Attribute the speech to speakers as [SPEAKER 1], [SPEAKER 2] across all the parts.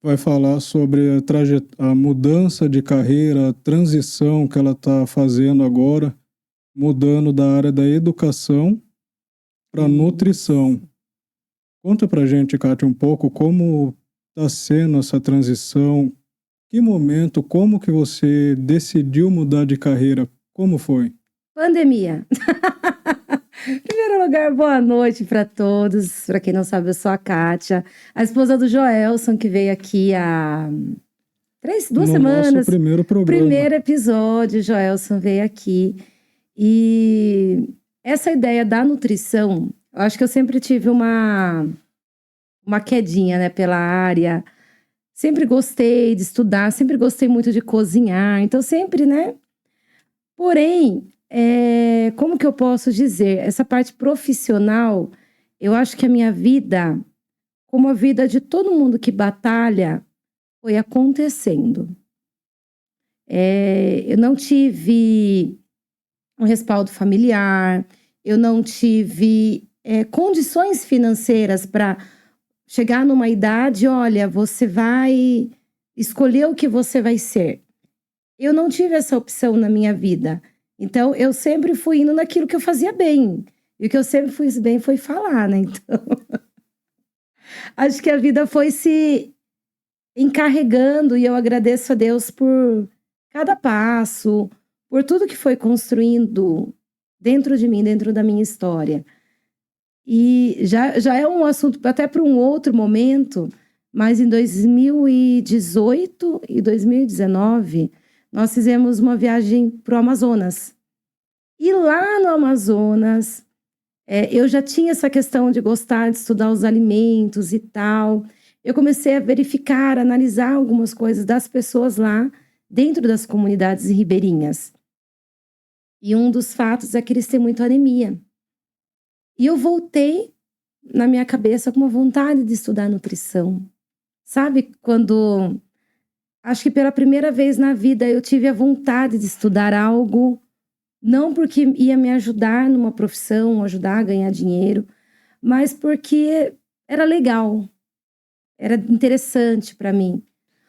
[SPEAKER 1] vai falar sobre a mudança de carreira, a transição que ela está fazendo agora, mudando da área da educação para nutrição.
[SPEAKER 2] Isso.
[SPEAKER 1] Conta pra gente, Kátia, um pouco como está sendo essa transição, que momento, como que você decidiu mudar de carreira, como foi?
[SPEAKER 2] Pandemia. Em primeiro lugar, boa noite para todos. Para quem não sabe, eu sou a Kátia, a esposa do Joelson, que veio aqui há duas
[SPEAKER 1] No nosso
[SPEAKER 2] semanas.
[SPEAKER 1] primeiro programa.
[SPEAKER 2] Primeiro episódio, Joelson veio aqui. E essa ideia da nutrição, eu acho que eu sempre tive uma quedinha, né, pela área. Sempre gostei de estudar, sempre gostei muito de cozinhar. Então, sempre, né? Porém, como que eu posso dizer? Essa parte profissional, eu acho que a minha vida, como a vida de todo mundo que batalha, foi acontecendo. Eu não tive um respaldo familiar, eu não tive condições financeiras para chegar numa idade, olha, você vai escolher o que você vai ser. Eu não tive essa opção na minha vida. Então, eu sempre fui indo naquilo que eu fazia bem. E o que eu sempre fiz bem foi falar, né? Então, acho que a vida foi se encarregando e eu agradeço a Deus por cada passo, por tudo que foi construindo dentro de mim, dentro da minha história. E já é um assunto até para um outro momento, mas em 2018 e 2019, nós fizemos uma viagem para o Amazonas. E lá no Amazonas, eu já tinha essa questão de gostar de estudar os alimentos e tal. Eu comecei a verificar, analisar algumas coisas das pessoas lá, dentro das comunidades ribeirinhas. E um dos fatos é que eles têm muito anemia. E eu voltei na minha cabeça com uma vontade de estudar nutrição. Sabe, quando acho que pela primeira vez na vida eu tive a vontade de estudar algo, não porque ia me ajudar numa profissão, ajudar a ganhar dinheiro, mas porque era legal, era interessante para mim.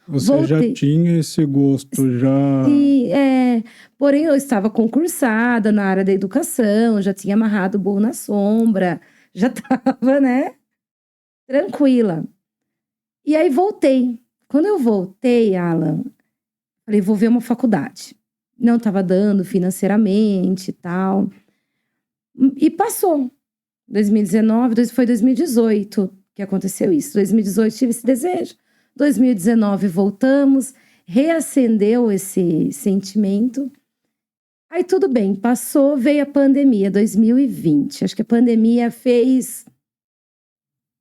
[SPEAKER 1] Você já
[SPEAKER 2] Voltei.
[SPEAKER 1] tinha esse gosto, já.
[SPEAKER 2] E, porém, eu estava concursada na área da educação, já tinha amarrado o burro na sombra, já estava, né, tranquila. E aí voltei. Quando eu voltei, Alan, falei, vou ver uma faculdade. Não estava dando financeiramente e tal. E passou. 2019, foi 2018 que aconteceu isso. 2018 tive esse desejo. 2019 voltamos, reacendeu esse sentimento. Aí tudo bem, passou, veio a pandemia, 2020. Acho que a pandemia fez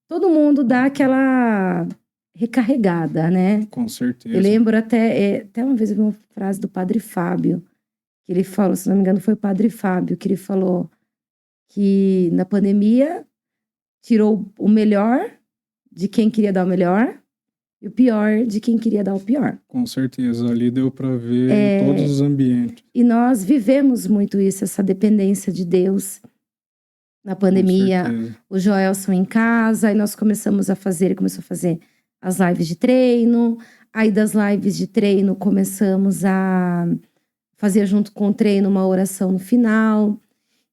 [SPEAKER 2] todo mundo dar aquela recarregada, né?
[SPEAKER 1] Com certeza.
[SPEAKER 2] Eu lembro até uma vez eu vi uma frase do Padre Fábio, que ele falou, se não me engano foi o Padre Fábio, que ele falou que na pandemia tirou o melhor de quem queria dar o melhor e o pior de quem queria dar o pior.
[SPEAKER 1] Com certeza, ali deu para ver em todos os ambientes.
[SPEAKER 2] E nós vivemos muito isso, essa dependência de Deus. Na pandemia, o Joelson em casa, aí nós começamos a fazer, ele começou a fazer as lives de treino, aí das lives de treino começamos a fazer junto com o treino uma oração no final,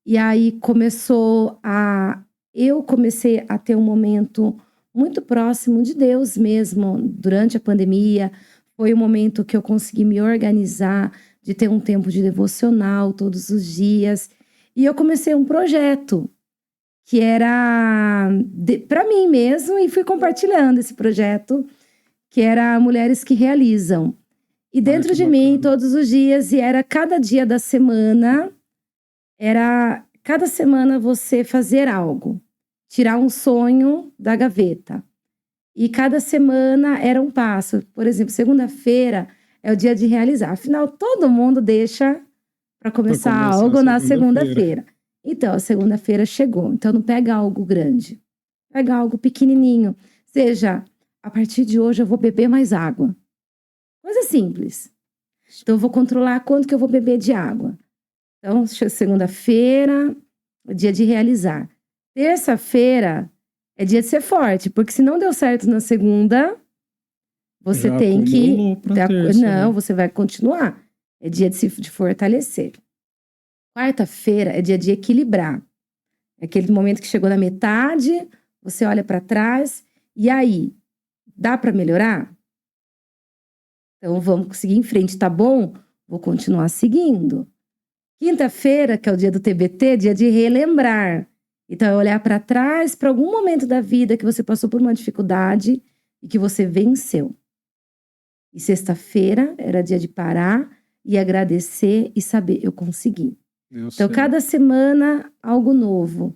[SPEAKER 2] e aí eu comecei a ter um momento muito próximo de Deus mesmo, durante a pandemia, foi o momento que eu consegui me organizar, de ter um tempo de devocional todos os dias, e eu comecei um projeto, que era para mim mesmo, e fui compartilhando esse projeto, que era Mulheres que Realizam. E dentro de mim, todos os dias, e era cada dia da semana, era cada semana você fazer algo, tirar um sonho da gaveta. E cada semana era um passo. Por exemplo, segunda-feira é o dia de realizar. Afinal, todo mundo deixa para começar algo na segunda-feira. Então, a segunda-feira chegou. Então, não pega algo grande. Pega algo pequenininho. Seja, a partir de hoje eu vou beber mais água. Coisa simples. Então, eu vou controlar quanto que eu vou beber de água. Então, segunda-feira é dia de realizar. Terça-feira é dia de ser forte. Porque se não deu certo na segunda, Você
[SPEAKER 1] Já
[SPEAKER 2] tem que...
[SPEAKER 1] acumulou pra terça,
[SPEAKER 2] Não,
[SPEAKER 1] né?
[SPEAKER 2] você vai continuar. É dia de fortalecer. Quarta-feira é dia de equilibrar. É aquele momento que chegou na metade, você olha para trás, e aí, dá para melhorar? Então vamos seguir em frente, tá bom? Vou continuar seguindo. Quinta-feira, que é o dia do TBT, dia de relembrar. Então é olhar para trás, para algum momento da vida que você passou por uma dificuldade e que você venceu. E sexta-feira era dia de parar e agradecer e saber, eu consegui.
[SPEAKER 1] Deu
[SPEAKER 2] Então,
[SPEAKER 1] certo.
[SPEAKER 2] cada semana, algo novo.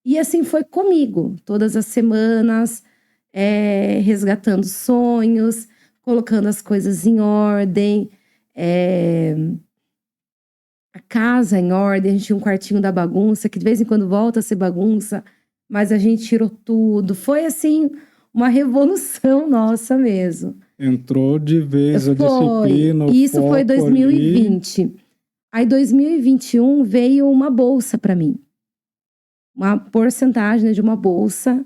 [SPEAKER 2] E assim foi comigo. Todas as semanas, resgatando sonhos, colocando as coisas em ordem, a casa em ordem. A gente tinha um quartinho da bagunça, que de vez em quando volta a ser bagunça, mas a gente tirou tudo. Foi, assim, uma revolução nossa mesmo.
[SPEAKER 1] Entrou de vez a
[SPEAKER 2] Foi.
[SPEAKER 1] disciplina, o
[SPEAKER 2] Isso foi
[SPEAKER 1] foco ali.
[SPEAKER 2] 2020. Aí, 2021, veio uma bolsa para mim. Uma porcentagem, né, de uma bolsa.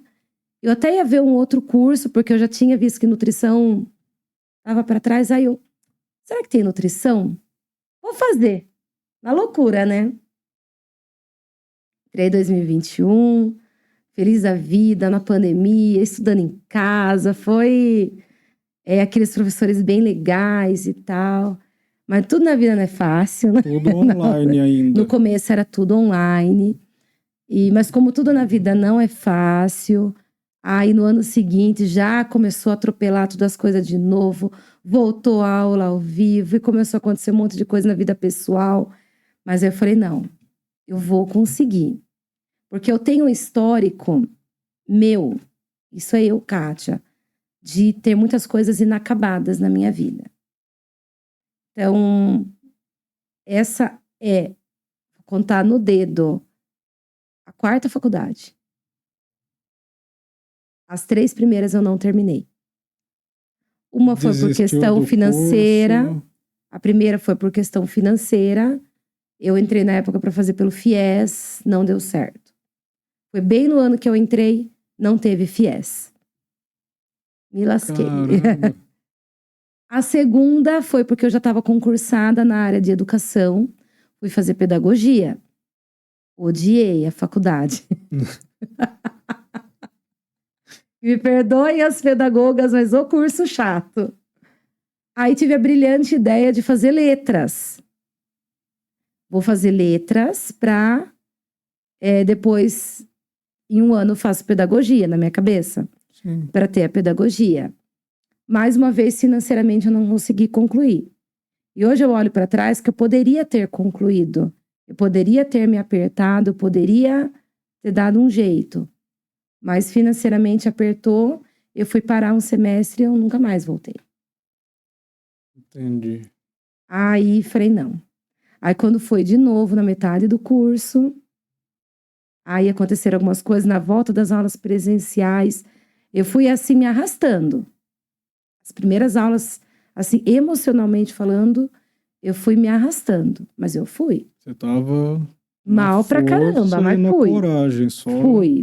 [SPEAKER 2] Eu até ia ver um outro curso, porque eu já tinha visto que nutrição estava para trás. Aí eu, será que tem nutrição? Vou fazer. Na loucura, né? Entrei em 2021, feliz da vida, na pandemia, estudando em casa. Foi aqueles professores bem legais e tal. Mas tudo na vida não é fácil, né?
[SPEAKER 1] Tudo online ainda.
[SPEAKER 2] No começo era tudo online. Mas como tudo na vida não é fácil, aí no ano seguinte já começou a atropelar todas as coisas de novo, voltou a aula ao vivo e começou a acontecer um monte de coisa na vida pessoal. Mas aí eu falei, não, eu vou conseguir. Porque eu tenho um histórico meu, isso é eu, Kátia, de ter muitas coisas inacabadas na minha vida. Então, essa vou contar no dedo, a quarta faculdade. As 3 primeiras eu não terminei. Uma foi por
[SPEAKER 1] Desistiu
[SPEAKER 2] questão
[SPEAKER 1] do
[SPEAKER 2] financeira.
[SPEAKER 1] curso.
[SPEAKER 2] A primeira foi por questão financeira. Eu entrei na época para fazer pelo FIES, não deu certo. Foi bem no ano que eu entrei, não teve FIES. Me lasquei.
[SPEAKER 1] Caramba.
[SPEAKER 2] A segunda foi porque eu já estava concursada na área de educação. Fui fazer pedagogia. Odiei a faculdade. Me perdoem as pedagogas, mas o curso chato. Aí tive a brilhante ideia de fazer letras. Vou fazer letras para depois, em um ano, faço pedagogia na minha cabeça. Para ter a pedagogia. Mais uma vez, financeiramente, eu não consegui concluir. E hoje eu olho para trás que eu poderia ter concluído. Eu poderia ter me apertado, eu poderia ter dado um jeito. Mas financeiramente apertou, eu fui parar um semestre e eu nunca mais voltei.
[SPEAKER 1] Entendi.
[SPEAKER 2] Aí falei, não. Aí quando foi de novo na metade do curso, aí aconteceram algumas coisas na volta das aulas presenciais. Eu fui assim me arrastando. As primeiras aulas, assim, emocionalmente falando, eu fui me arrastando. Mas eu fui.
[SPEAKER 1] Você tava
[SPEAKER 2] Mal pra caramba, mas
[SPEAKER 1] na
[SPEAKER 2] fui.
[SPEAKER 1] coragem só.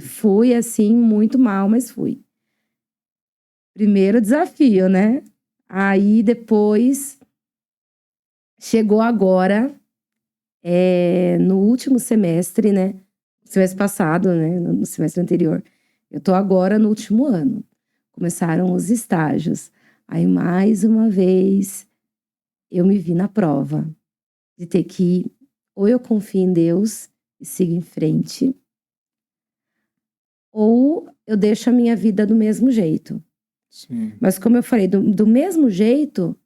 [SPEAKER 2] Fui assim, muito mal, mas fui. Primeiro desafio, né? Aí depois, chegou agora, no último semestre, né? Semestre passado, né? No semestre anterior. Eu tô agora no último ano. Começaram os estágios. Aí, mais uma vez, eu me vi na prova de ter que, ou eu confio em Deus e sigo em frente, ou eu deixo a minha vida do mesmo jeito.
[SPEAKER 1] Sim.
[SPEAKER 2] Mas como eu falei, do mesmo jeito,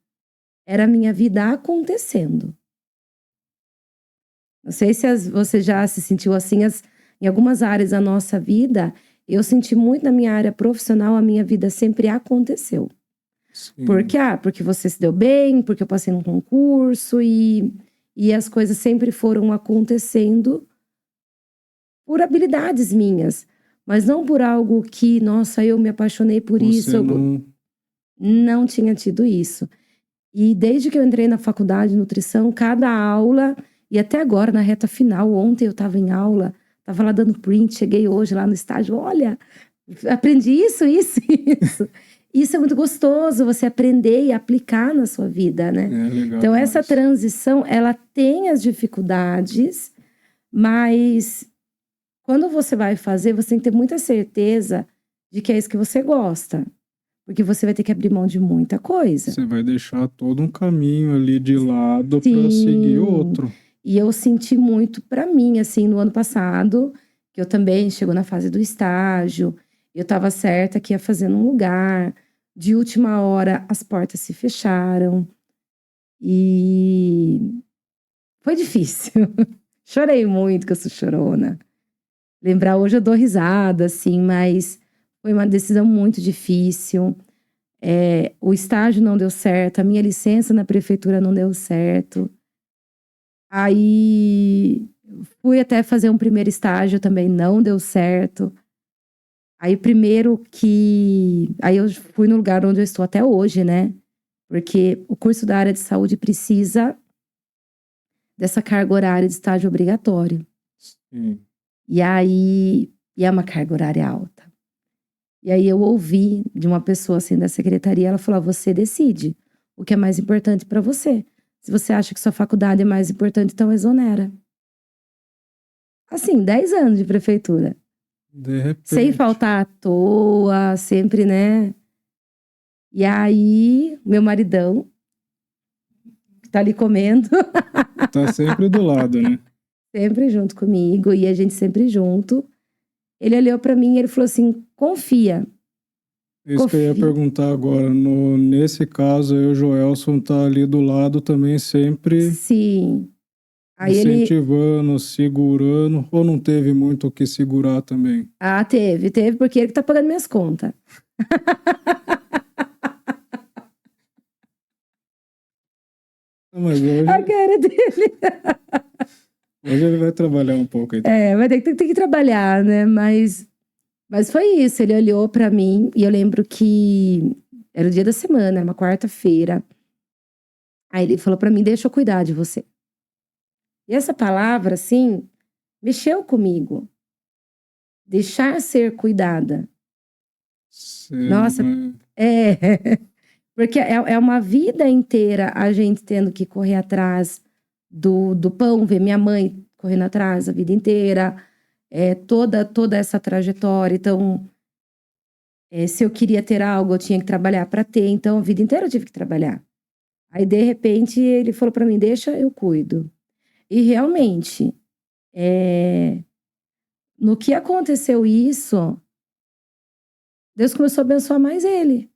[SPEAKER 2] era a minha vida acontecendo. Não sei se você já se sentiu assim, em algumas áreas da nossa vida, eu senti muito na minha área profissional, a minha vida sempre aconteceu.
[SPEAKER 1] Sim.
[SPEAKER 2] Porque você se deu bem, porque eu passei num concurso e as coisas sempre foram acontecendo por habilidades minhas. Mas não por algo que, nossa, eu me apaixonei por isso. Não tinha tido isso. E desde que eu entrei na faculdade de nutrição, cada aula, e até agora, na reta final, ontem eu estava em aula, estava lá dando print, cheguei hoje lá no estágio, olha, aprendi isso. isso é muito gostoso, você aprender e aplicar na sua vida, né?
[SPEAKER 1] É legal
[SPEAKER 2] Então, essa
[SPEAKER 1] demais.
[SPEAKER 2] transição, ela tem as dificuldades, mas quando você vai fazer, você tem que ter muita certeza de que é isso que você gosta. Porque você vai ter que abrir mão de muita coisa.
[SPEAKER 1] Você vai deixar todo um caminho ali de lado para seguir
[SPEAKER 2] Sim.
[SPEAKER 1] outro.
[SPEAKER 2] E eu senti muito pra mim, assim, no ano passado, que eu também chegou na fase do estágio, eu estava certa que ia fazer num lugar, de última hora as portas se fecharam e foi difícil. Chorei muito, que eu sou chorona. Lembrar hoje eu dou risada, assim, mas foi uma decisão muito difícil. O estágio não deu certo, a minha licença na prefeitura não deu certo. Aí fui até fazer um primeiro estágio, também não deu certo. Aí Aí eu fui no lugar onde eu estou até hoje, né? Porque o curso da área de saúde precisa dessa carga horária de estágio obrigatório.
[SPEAKER 1] Sim.
[SPEAKER 2] E aí, e é uma carga horária alta. E aí eu ouvi de uma pessoa assim da secretaria, ela falou: você decide o que é mais importante para você. Se você acha que sua faculdade é mais importante, então exonera. Assim, 10 anos de prefeitura.
[SPEAKER 1] De repente.
[SPEAKER 2] Sem faltar à toa, sempre, né? E aí, meu maridão, que tá ali comendo,
[SPEAKER 1] Tá sempre do lado, né?
[SPEAKER 2] sempre junto comigo, e a gente sempre junto. Ele olhou pra mim e ele falou assim: confia.
[SPEAKER 1] Isso que eu ia
[SPEAKER 2] Confia.
[SPEAKER 1] perguntar agora. Nesse caso, aí, o Joelson tá ali do lado também, sempre
[SPEAKER 2] Sim. Aí ele.
[SPEAKER 1] incentivando, segurando, ou não teve muito o que segurar também?
[SPEAKER 2] Ah, teve, porque ele que tá pagando minhas contas.
[SPEAKER 1] Mas
[SPEAKER 2] A cara dele.
[SPEAKER 1] hoje ele vai trabalhar um pouco aí.
[SPEAKER 2] Vai ter que trabalhar, né? Mas foi isso. Ele olhou pra mim e eu lembro que era o dia da semana, uma quarta-feira. Aí ele falou pra mim: deixa eu cuidar de você. E essa palavra, assim, mexeu comigo. Deixar ser cuidada. Nossa, porque é uma vida inteira a gente tendo que correr atrás do pão, ver minha mãe correndo atrás a vida inteira, toda essa trajetória. Então, se eu queria ter algo, eu tinha que trabalhar para ter. Então, a vida inteira eu tive que trabalhar. Aí, de repente, ele falou para mim: deixa, eu cuido. E realmente, no que aconteceu isso, Deus começou a abençoar mais ele.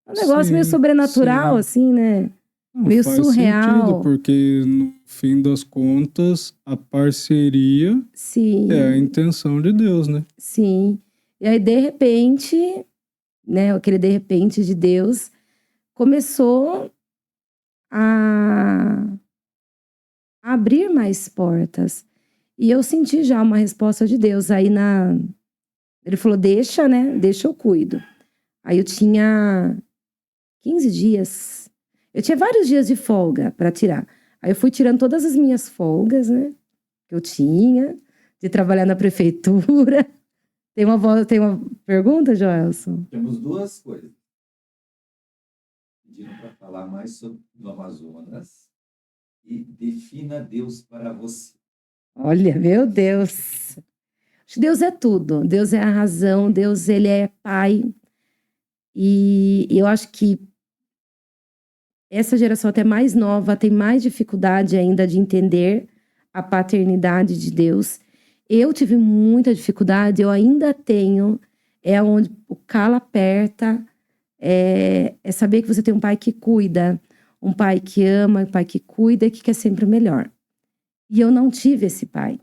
[SPEAKER 2] Um negócio meio sobrenatural,
[SPEAKER 1] sim.
[SPEAKER 2] assim, né?
[SPEAKER 1] Não,
[SPEAKER 2] Meio
[SPEAKER 1] faz
[SPEAKER 2] surreal.
[SPEAKER 1] sentido, porque no fim das contas, a parceria
[SPEAKER 2] Sim,
[SPEAKER 1] é a intenção de Deus, né?
[SPEAKER 2] sim. E aí, de repente, né, aquele de repente de Deus começou a abrir mais portas. E eu senti já uma resposta de Deus. Ele falou: deixa, né? Deixa, eu cuido. Aí eu tinha 15 dias. Eu tinha vários dias de folga para tirar. Aí eu fui tirando todas as minhas folgas, né? Que eu tinha, de trabalhar na prefeitura. Tem uma pergunta, Joelson?
[SPEAKER 3] Temos duas coisas. Pediram para falar mais sobre o Amazonas e defina Deus para você.
[SPEAKER 2] Olha, meu Deus. Deus é tudo. Deus é a razão. Deus, ele é pai. E eu acho que essa geração até mais nova tem mais dificuldade ainda de entender a paternidade de Deus. Eu tive muita dificuldade, eu ainda tenho. É onde o calo aperta. É saber que você tem um pai que cuida, um pai que ama, um pai que cuida e que quer sempre o melhor. E eu não tive esse pai.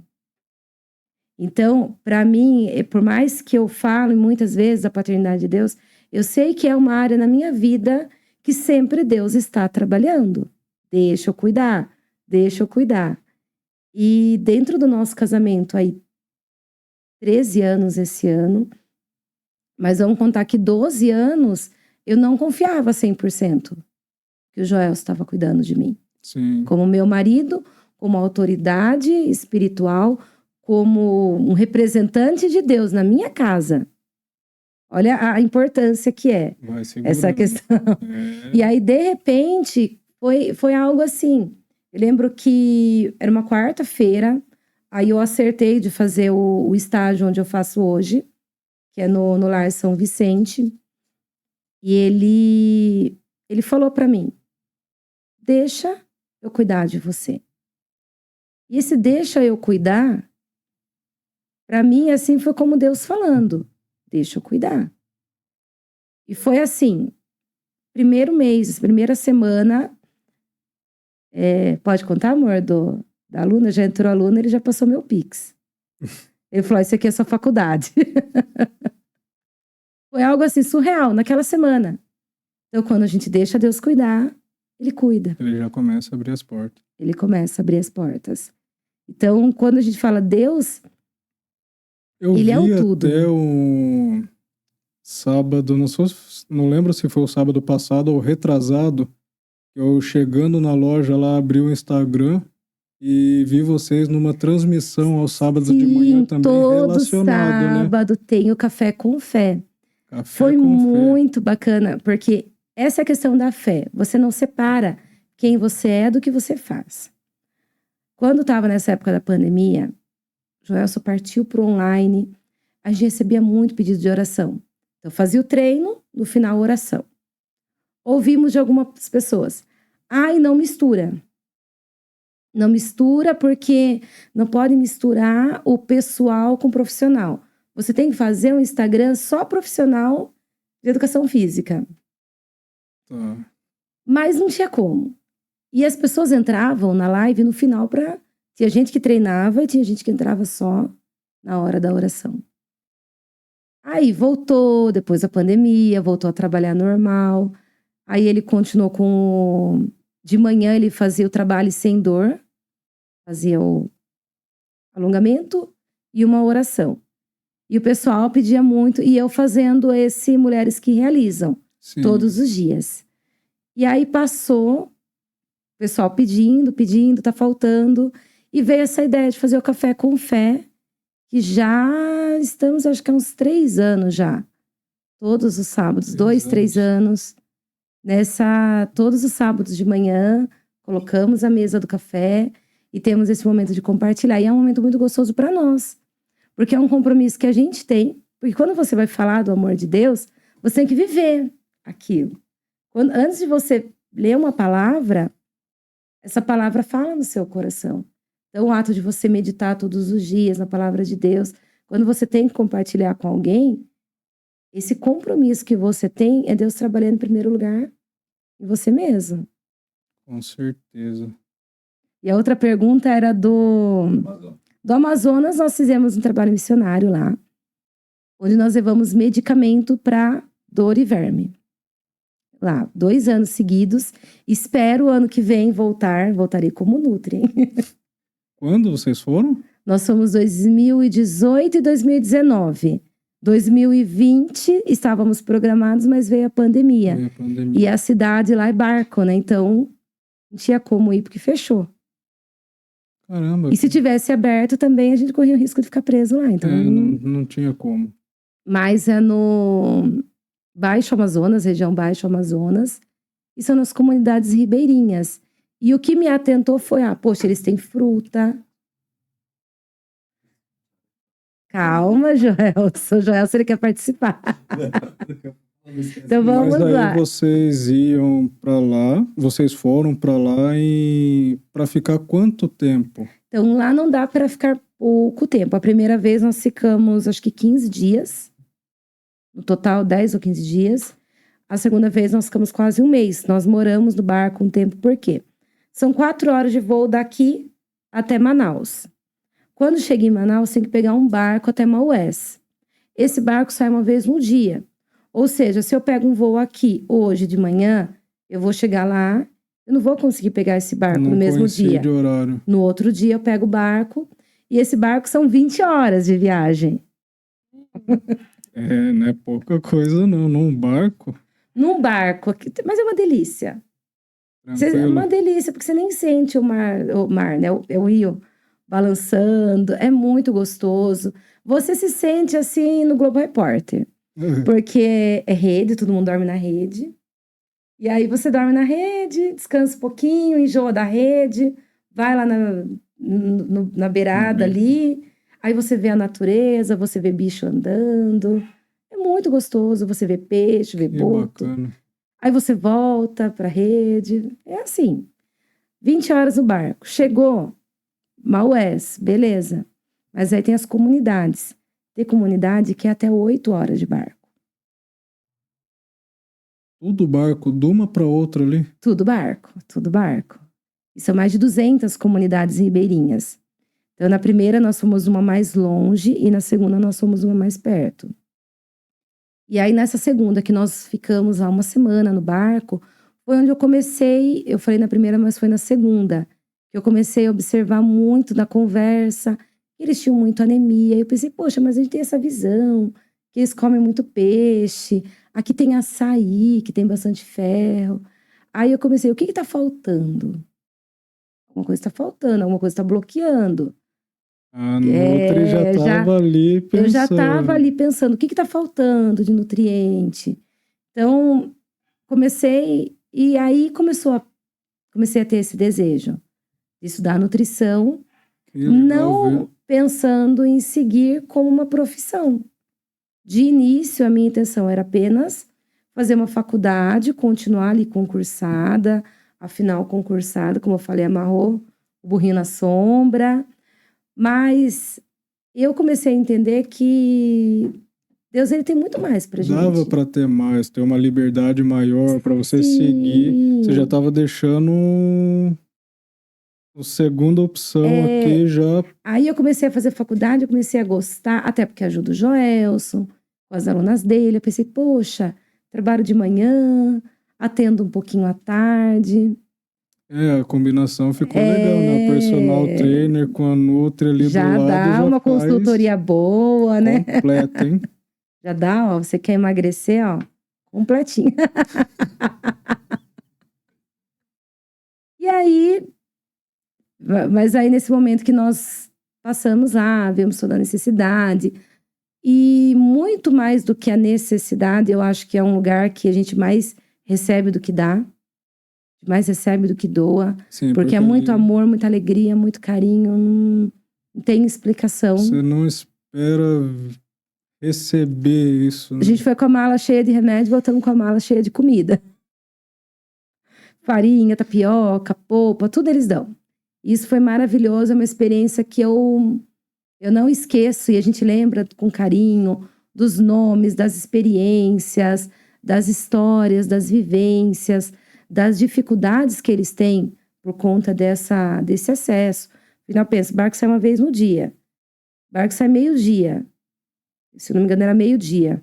[SPEAKER 2] Então, para mim, por mais que eu fale muitas vezes da paternidade de Deus, eu sei que é uma área na minha vida que sempre Deus está trabalhando. Deixa eu cuidar, deixa eu cuidar. E dentro do nosso casamento, aí, 13 anos esse ano, mas vamos contar que 12 anos eu não confiava 100% que o Joel estava cuidando de mim.
[SPEAKER 1] Sim.
[SPEAKER 2] Como meu marido, como autoridade espiritual, como um representante de Deus na minha casa. Olha a importância que é
[SPEAKER 1] Vai segurando.
[SPEAKER 2] essa questão.
[SPEAKER 1] É.
[SPEAKER 2] E aí, de repente, foi algo assim. Eu lembro que era uma quarta-feira, aí eu acertei de fazer o estágio onde eu faço hoje, que é no Lar São Vicente. E ele falou pra mim, deixa eu cuidar de você. E esse deixa eu cuidar, pra mim, assim, foi como Deus falando, deixa eu cuidar. E foi assim, primeiro mês, primeira semana, pode contar, amor, da aluna? Já entrou aluna, ele já passou meu Pix. Ele falou, isso aqui é sua faculdade. Foi algo assim, surreal, naquela semana. Então, quando a gente deixa Deus cuidar, ele cuida.
[SPEAKER 1] Ele já começa a abrir as portas.
[SPEAKER 2] Ele começa a abrir as portas. Então, quando a gente fala Deus,
[SPEAKER 1] Eu
[SPEAKER 2] Ele
[SPEAKER 1] vi
[SPEAKER 2] é o tudo.
[SPEAKER 1] até um sábado, não lembro se foi o sábado passado ou retrasado, eu chegando na loja lá, abri o Instagram e vi vocês numa transmissão aos sábados de manhã
[SPEAKER 2] sim,
[SPEAKER 1] também
[SPEAKER 2] todo
[SPEAKER 1] relacionado, né?
[SPEAKER 2] sábado tem o Café com Fé.
[SPEAKER 1] Café
[SPEAKER 2] Foi
[SPEAKER 1] com fé.
[SPEAKER 2] muito bacana, porque essa é a questão da fé. Você não separa quem você é do que você faz. Quando estava nessa época da pandemia, Joelson partiu para o online, a gente recebia muito pedido de oração. Então, fazia o treino, no final, oração. Ouvimos de algumas pessoas, ai, não mistura. Não mistura porque não pode misturar o pessoal com o profissional. Você tem que fazer um Instagram só profissional de educação física.
[SPEAKER 1] Tá.
[SPEAKER 2] Mas não tinha como. E as pessoas entravam na live no final para... Tinha gente que treinava e tinha gente que entrava só na hora da oração. Aí voltou, depois da pandemia, voltou a trabalhar normal. Aí ele continuou com... De manhã ele fazia o trabalho sem dor. Fazia o alongamento e uma oração. E o pessoal pedia muito, e eu fazendo esse Mulheres que Realizam,
[SPEAKER 1] Sim.
[SPEAKER 2] todos os dias. E aí passou, o pessoal pedindo, tá faltando, e veio essa ideia de fazer o Café com Fé, que já estamos, acho que há uns 3 anos já. Todos os sábados, 3 anos. Todos os sábados de manhã, colocamos a mesa do café e temos esse momento de compartilhar. E é um momento muito gostoso para nós. Porque é um compromisso que a gente tem. Porque quando você vai falar do amor de Deus, você tem que viver aquilo. Antes de você ler uma palavra, essa palavra fala no seu coração. Então, o ato de você meditar todos os dias na palavra de Deus, quando você tem que compartilhar com alguém, esse compromisso que você tem é Deus trabalhando em primeiro lugar em você mesmo.
[SPEAKER 1] Com certeza.
[SPEAKER 2] E a outra pergunta era do Amazonas. Nós fizemos um trabalho missionário lá, onde nós levamos medicamento para dor e verme. Lá, 2 anos seguidos. Espero o ano que vem voltarei como Nutri, hein?
[SPEAKER 1] Quando vocês foram?
[SPEAKER 2] Nós fomos 2018 e 2019. 2020 estávamos programados, mas veio a pandemia.
[SPEAKER 1] Veio a pandemia.
[SPEAKER 2] E a cidade lá é barco, né? Então, não tinha como ir porque fechou.
[SPEAKER 1] Caramba.
[SPEAKER 2] E se tivesse aberto também, a gente corria o risco de ficar preso lá. Então,
[SPEAKER 1] não tinha como.
[SPEAKER 2] Mas é no Baixo Amazonas, região Baixo Amazonas. E são nas comunidades ribeirinhas. E o que me atentou foi, poxa, eles têm fruta. Calma, Joelson. Joelson, ele quer participar. Então vamos
[SPEAKER 1] Mas aí
[SPEAKER 2] lá.
[SPEAKER 1] vocês iam pra lá, vocês foram pra lá pra ficar quanto tempo?
[SPEAKER 2] Então lá não dá para ficar pouco tempo. A primeira vez nós ficamos, acho que 15 dias. No total, 10 ou 15 dias. A segunda vez nós ficamos quase 1 mês. Nós moramos no barco um tempo, por quê? São 4 horas de voo daqui até Manaus. Quando chega em Manaus, tem que pegar um barco até Maués. Esse barco sai uma vez no dia. Ou seja, se eu pego um voo aqui hoje de manhã, eu vou chegar lá, eu não vou conseguir pegar esse barco no mesmo dia.
[SPEAKER 1] De horário.
[SPEAKER 2] No outro dia eu pego o barco, e esse barco são 20 horas de viagem.
[SPEAKER 1] Não é pouca coisa não, num barco.
[SPEAKER 2] Num barco, mas é uma delícia. É uma delícia, porque você nem sente o mar, né? É o rio balançando, é muito gostoso. Você se sente assim no Globo Repórter. Porque é rede, todo mundo dorme na rede. E aí você dorme na rede, descansa um pouquinho, enjoa da rede, vai lá na beirada ali, aí você vê a natureza, você vê bicho andando. É muito gostoso, você vê peixe, vê
[SPEAKER 1] Que
[SPEAKER 2] boto.
[SPEAKER 1] bacana.
[SPEAKER 2] Aí você volta pra rede. É assim, 20 horas no barco. Chegou, Maués, beleza. Mas aí tem as comunidades. Tem comunidade que é até 8 horas de barco.
[SPEAKER 1] Tudo barco, de uma para outra ali.
[SPEAKER 2] Tudo barco, tudo barco. E são mais de 200 comunidades ribeirinhas. Então, na primeira, nós fomos uma mais longe e na segunda, nós fomos uma mais perto. E aí, nessa segunda, que nós ficamos lá uma semana no barco, foi onde eu comecei, eu falei na primeira, mas foi na segunda, que eu comecei a observar muito na conversa, que eles tinham muito anemia. E eu pensei, poxa, mas a gente tem essa visão, que eles comem muito peixe, aqui tem açaí, que tem bastante ferro. Aí eu comecei, o que está faltando? Alguma coisa está faltando, alguma coisa está bloqueando.
[SPEAKER 1] A Nutri já estava ali pensando.
[SPEAKER 2] Eu já estava ali pensando, o que está faltando de nutriente? Então, comecei, e aí comecei a ter esse desejo de estudar nutrição,
[SPEAKER 1] Que legal
[SPEAKER 2] não
[SPEAKER 1] ver.
[SPEAKER 2] pensando em seguir como uma profissão. De início, a minha intenção era apenas fazer uma faculdade, continuar ali concursada, afinal, concursada, como eu falei, amarrou o burrinho na sombra. Mas eu comecei a entender que Deus, ele tem muito mais pra gente.
[SPEAKER 1] Dava para ter mais, ter uma liberdade maior para você seguir. Você já estava deixando a segunda opção aqui já.
[SPEAKER 2] Aí eu comecei a fazer faculdade, eu comecei a gostar, até porque ajuda o Joelson, com as alunas dele. Eu pensei, poxa, trabalho de manhã, atendo um pouquinho à tarde.
[SPEAKER 1] A combinação ficou legal, né? O personal trainer com a Nutri ali
[SPEAKER 2] Já
[SPEAKER 1] do lado
[SPEAKER 2] dá
[SPEAKER 1] já
[SPEAKER 2] uma
[SPEAKER 1] faz
[SPEAKER 2] consultoria boa, né?
[SPEAKER 1] completa, hein?
[SPEAKER 2] Já dá, ó, você quer emagrecer, ó, completinho. E aí, mas aí nesse momento que nós passamos lá, vemos toda a necessidade, e muito mais do que a necessidade, eu acho que é um lugar que a gente mais recebe do que dá, mais recebe do que doa,
[SPEAKER 1] Sim,
[SPEAKER 2] porque é muito amor, muita alegria, muito carinho, não tem explicação.
[SPEAKER 1] Você não espera receber isso, né?
[SPEAKER 2] A gente foi com a mala cheia de remédio, voltamos com a mala cheia de comida. Farinha, tapioca, polpa, tudo eles dão. Isso foi maravilhoso, é uma experiência que eu não esqueço e a gente lembra com carinho dos nomes, das experiências, das histórias, das vivências, das dificuldades que eles têm por conta desse acesso. Afinal, pensa, o barco sai uma vez no dia. O barco sai meio-dia. Se não me engano, era meio-dia.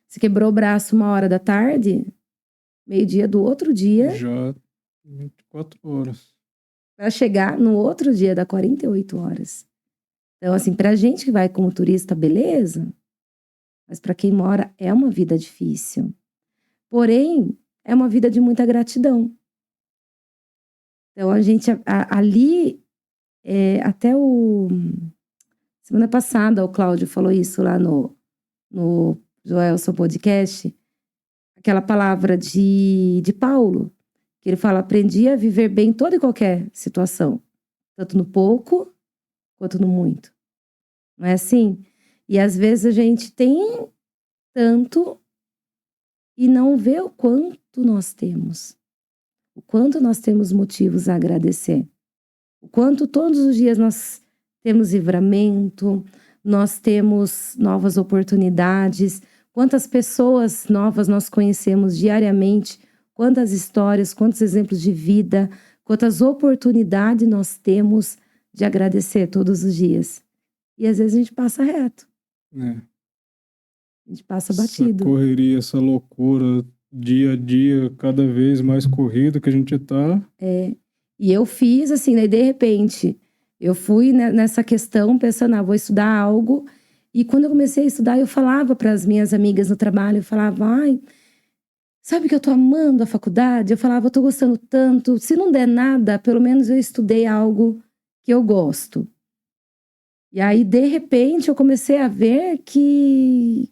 [SPEAKER 2] Você quebrou o braço 1h da tarde, meio-dia do outro dia.
[SPEAKER 1] Já 24 horas.
[SPEAKER 2] Para chegar no outro dia, dá 48 horas. Então, assim, pra gente que vai como turista, beleza. Mas para quem mora, é uma vida difícil. Porém, é uma vida de muita gratidão. Então, a gente ali, até semana passada, o Cláudio falou isso lá no Joelson Podcast, aquela palavra de Paulo, que ele fala, aprendi a viver bem em toda e qualquer situação, tanto no pouco quanto no muito. Não é assim? E às vezes a gente tem tanto e não vê o quanto nós temos. O quanto nós temos motivos a agradecer. O quanto todos os dias nós temos livramento, nós temos novas oportunidades, quantas pessoas novas nós conhecemos diariamente, quantas histórias, quantos exemplos de vida, quantas oportunidades nós temos de agradecer todos os dias. E às vezes a gente passa reto. A gente passa batido.
[SPEAKER 1] Essa correria, essa loucura, dia a dia, cada vez mais corrido que a gente tá.
[SPEAKER 2] E eu fiz assim, né? De repente, eu fui nessa questão pensando, vou estudar algo. E quando eu comecei a estudar, eu falava para as minhas amigas no trabalho, eu falava, sabe que eu tô amando a faculdade? Eu falava, eu tô gostando tanto. Se não der nada, pelo menos eu estudei algo que eu gosto. E aí, de repente, eu comecei a ver que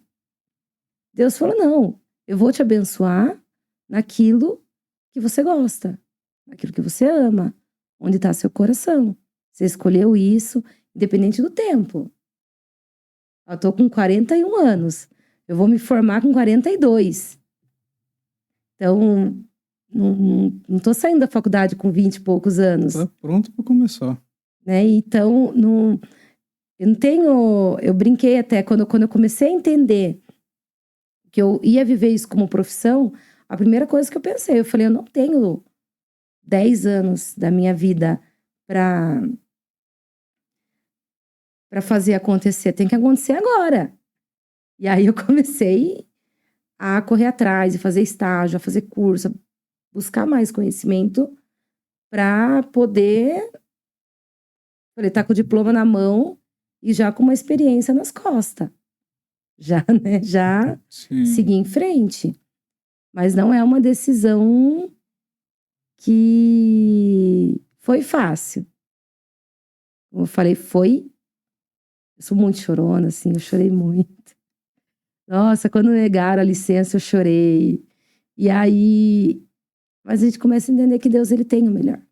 [SPEAKER 2] Deus falou: não, eu vou te abençoar naquilo que você gosta, naquilo que você ama, onde está seu coração. Você escolheu isso, independente do tempo. Eu tô com 41 anos. Eu vou me formar com 42. Então, não tô saindo da faculdade com 20 e poucos anos,
[SPEAKER 1] Tá pronto para começar.
[SPEAKER 2] né? Então, eu não tenho... Eu brinquei até, quando eu comecei a entender que eu ia viver isso como profissão, a primeira coisa que eu pensei, eu falei, eu não tenho 10 anos da minha vida para fazer acontecer, tem que acontecer agora. E aí eu comecei a correr atrás, a fazer estágio, a fazer curso, a buscar mais conhecimento para poder, falei, tá com o diploma na mão e já com uma experiência nas costas. Já, né? Já
[SPEAKER 1] Sim.
[SPEAKER 2] seguir em frente. Mas não é uma decisão que foi fácil. Como eu falei, eu sou muito chorona, assim, eu chorei muito. Nossa, quando negaram a licença, eu chorei. E aí, mas a gente começa a entender que Deus, ele tem o melhor.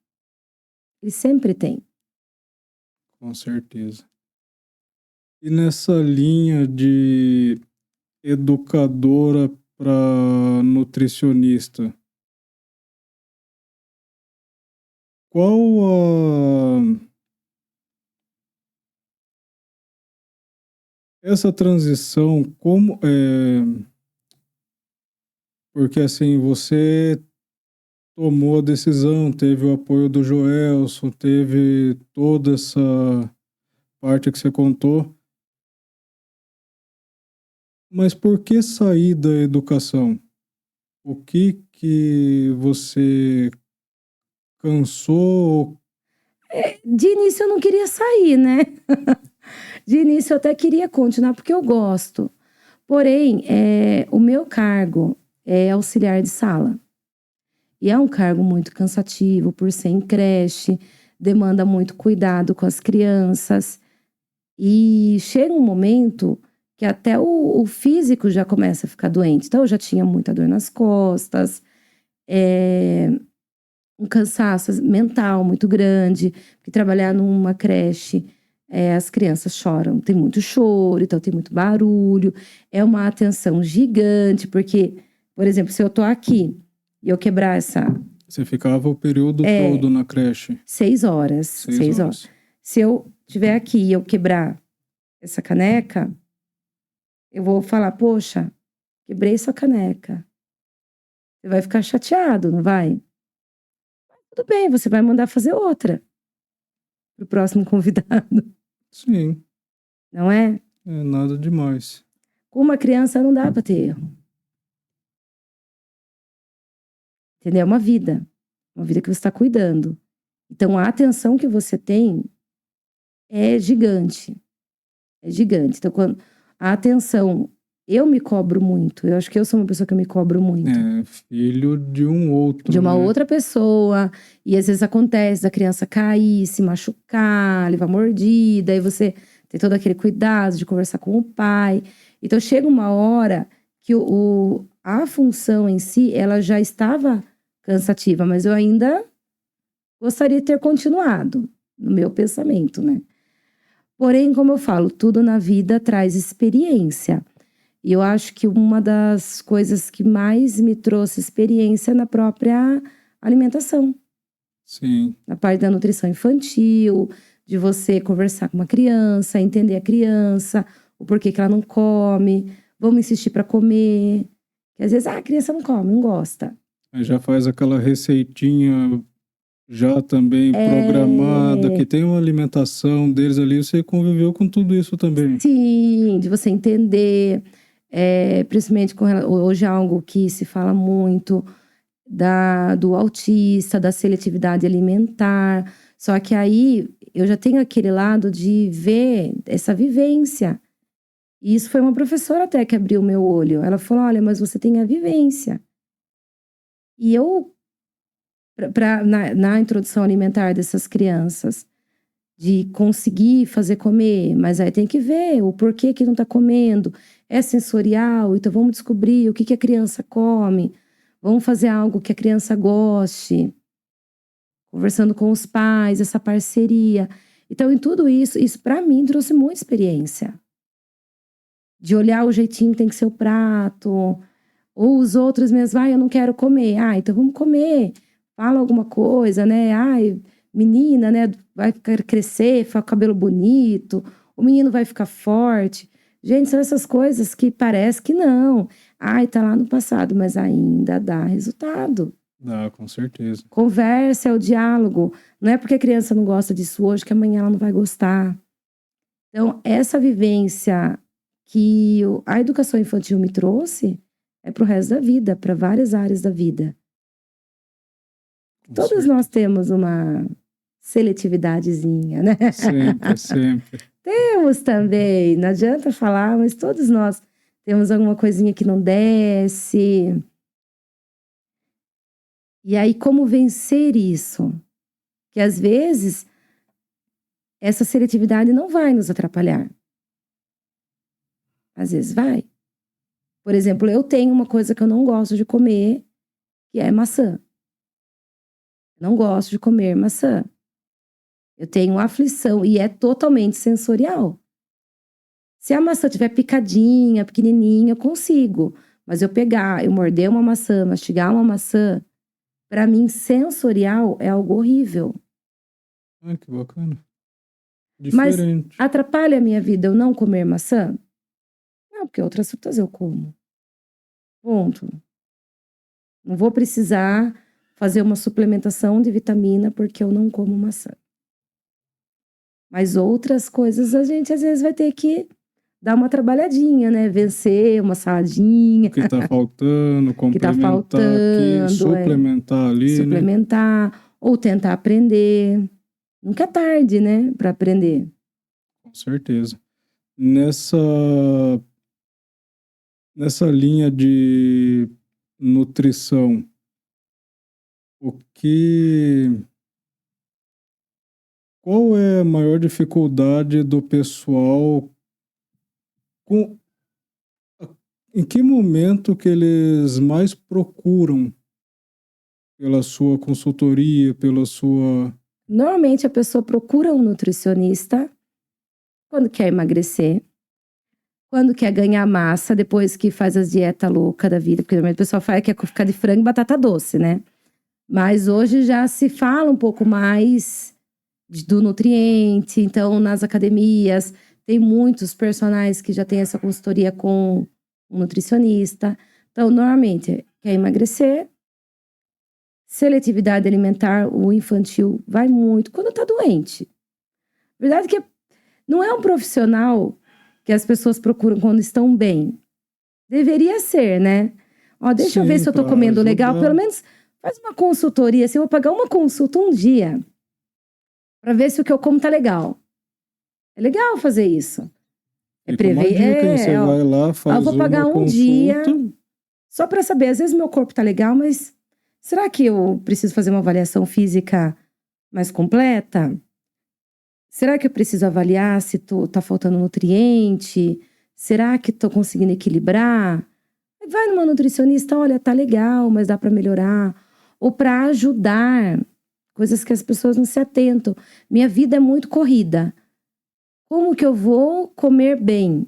[SPEAKER 2] Ele sempre tem.
[SPEAKER 1] Com certeza. E nessa linha de educadora para nutricionista, qual essa transição, como porque assim, você tomou a decisão, teve o apoio do Joelson, teve toda essa parte que você contou, mas por que sair da educação? O que você cansou?
[SPEAKER 2] De início eu não queria sair, né? De início eu até queria continuar porque eu gosto. Porém, o meu cargo é auxiliar de sala. E é um cargo muito cansativo por ser em creche, demanda muito cuidado com as crianças. E chega um momento que até o físico já começa a ficar doente. Então eu já tinha muita dor nas costas, um cansaço mental muito grande, porque trabalhar numa creche, as crianças choram, tem muito choro, então tem muito barulho, é uma atenção gigante, porque, por exemplo, se eu tô aqui e eu quebrar essa...
[SPEAKER 1] Você ficava o período todo na creche?
[SPEAKER 2] 6 horas.
[SPEAKER 1] 6 horas.
[SPEAKER 2] Se eu estiver aqui e eu quebrar essa caneca, eu vou falar, poxa, quebrei sua caneca. Você vai ficar chateado, não vai? Tudo bem, você vai mandar fazer outra pro próximo convidado.
[SPEAKER 1] Sim.
[SPEAKER 2] Não é?
[SPEAKER 1] É nada demais.
[SPEAKER 2] Com uma criança não dá pra ter erro. Entendeu? É uma vida que você está cuidando. Então, a atenção que você tem é gigante. É gigante. Então, quando a atenção... Eu me cobro muito. Eu acho que eu sou uma pessoa que eu me cobro muito.
[SPEAKER 1] É, filho de um outro,
[SPEAKER 2] De uma
[SPEAKER 1] né?
[SPEAKER 2] outra pessoa. E às vezes acontece da criança cair, se machucar, levar mordida. Aí você tem todo aquele cuidado de conversar com o pai. Então chega uma hora que a função em si, ela já estava cansativa. Mas eu ainda gostaria de ter continuado no meu pensamento, né? Porém, como eu falo, tudo na vida traz experiência. E eu acho que uma das coisas que mais me trouxe experiência é na própria alimentação.
[SPEAKER 1] Sim.
[SPEAKER 2] Na parte da nutrição infantil, de você conversar com uma criança, entender a criança, o porquê que ela não come, vamos insistir para comer. Porque às vezes a criança não come, não gosta.
[SPEAKER 1] Aí já faz aquela receitinha já também programada, que tem uma alimentação deles ali, você conviveu com tudo isso também.
[SPEAKER 2] Sim, de você entender, principalmente hoje é algo que se fala muito do autista, da seletividade alimentar. Só que aí eu já tenho aquele lado de ver essa vivência. E isso foi uma professora até que abriu o meu olho. Ela falou: olha, mas você tem a vivência. E eu, na introdução alimentar dessas crianças, de conseguir fazer comer, mas aí tem que ver o porquê que não tá comendo. É sensorial, então vamos descobrir o que que a criança come. Vamos fazer algo que a criança goste. Conversando com os pais, essa parceria. Então, em tudo isso, isso para mim trouxe muita experiência. De olhar o jeitinho que tem que ser o prato. Ou os outros mesmo, eu não quero comer. Então vamos comer. Fala alguma coisa, né? Menina, né? Vai crescer, ficar com o cabelo bonito. O menino vai ficar forte. Gente, são essas coisas que parece que não. Tá lá no passado, mas ainda dá resultado.
[SPEAKER 1] Dá, com certeza.
[SPEAKER 2] Conversa é o diálogo. Não é porque a criança não gosta disso hoje que amanhã ela não vai gostar. Então, essa vivência que a educação infantil me trouxe é para o resto da vida, para várias áreas da vida. Todos nós temos uma seletividadezinha, né?
[SPEAKER 1] Sempre, sempre.
[SPEAKER 2] Temos também, não adianta falar, mas todos nós temos alguma coisinha que não desce. E aí, como vencer isso? Que às vezes, essa seletividade não vai nos atrapalhar. Às vezes vai. Por exemplo, eu tenho uma coisa que eu não gosto de comer, que é maçã. Não gosto de comer maçã. Eu tenho aflição e é totalmente sensorial. Se a maçã tiver picadinha, pequenininha, eu consigo. Mas eu morder uma maçã, mastigar uma maçã, para mim, sensorial é algo horrível.
[SPEAKER 1] Que bacana. Diferente.
[SPEAKER 2] Mas atrapalha a minha vida eu não comer maçã? Não, porque outras frutas eu como. Ponto. Não vou precisar fazer uma suplementação de vitamina porque eu não como maçã. Mas outras coisas a gente às vezes vai ter que dar uma trabalhadinha, né? Vencer uma saladinha.
[SPEAKER 1] O que tá faltando,
[SPEAKER 2] que tá
[SPEAKER 1] complementar
[SPEAKER 2] faltando,
[SPEAKER 1] aqui, suplementar ali, né?
[SPEAKER 2] Suplementar, ou tentar aprender. Nunca é tarde, né? Para aprender.
[SPEAKER 1] Com certeza. Nessa linha de nutrição, qual é a maior dificuldade do pessoal em que momento que eles mais procuram pela sua consultoria, pela sua...
[SPEAKER 2] Normalmente a pessoa procura um nutricionista quando quer emagrecer, quando quer ganhar massa, depois que faz as dietas loucas da vida, porque normalmente o pessoal fala que quer ficar de frango e batata doce, né? Mas hoje já se fala um pouco mais do nutriente, então nas academias tem muitos personagens que já têm essa consultoria com um nutricionista. Então, normalmente, quer emagrecer, seletividade alimentar, o infantil vai muito quando tá doente. Verdade que não é um profissional que as pessoas procuram quando estão bem. Deveria ser, né? Deixa eu ver se eu tô comendo legal. Pelo menos faz uma consultoria. Se eu vou pagar uma consulta um dia para ver se o que eu como tá legal. É legal fazer isso. É prever.
[SPEAKER 1] Você vai lá, faz
[SPEAKER 2] eu vou pagar
[SPEAKER 1] uma
[SPEAKER 2] um
[SPEAKER 1] consulta.
[SPEAKER 2] dia só para saber. Às vezes meu corpo tá legal, mas será que eu preciso fazer uma avaliação física mais completa? Será que eu preciso avaliar se tá faltando nutriente? Será que tô conseguindo equilibrar? Vai numa nutricionista, olha, tá legal, mas dá para melhorar. Ou para ajudar. Coisas que as pessoas não se atentam. Minha vida é muito corrida. Como que eu vou comer bem?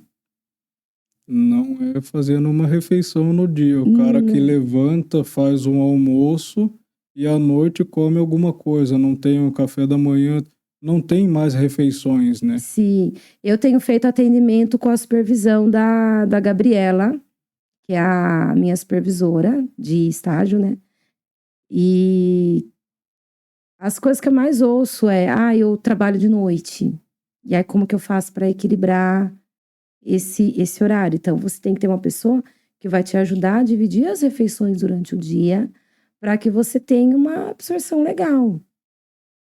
[SPEAKER 1] Não é fazendo uma refeição no dia. O cara que levanta, faz um almoço e à noite come alguma coisa. Não tem um café da manhã, não tem mais refeições, né?
[SPEAKER 2] Sim. Eu tenho feito atendimento com a supervisão da Gabriela, que é a minha supervisora de estágio, né? E as coisas que eu mais ouço eu trabalho de noite. E aí, como que eu faço para equilibrar esse horário? Então, você tem que ter uma pessoa que vai te ajudar a dividir as refeições durante o dia para que você tenha uma absorção legal.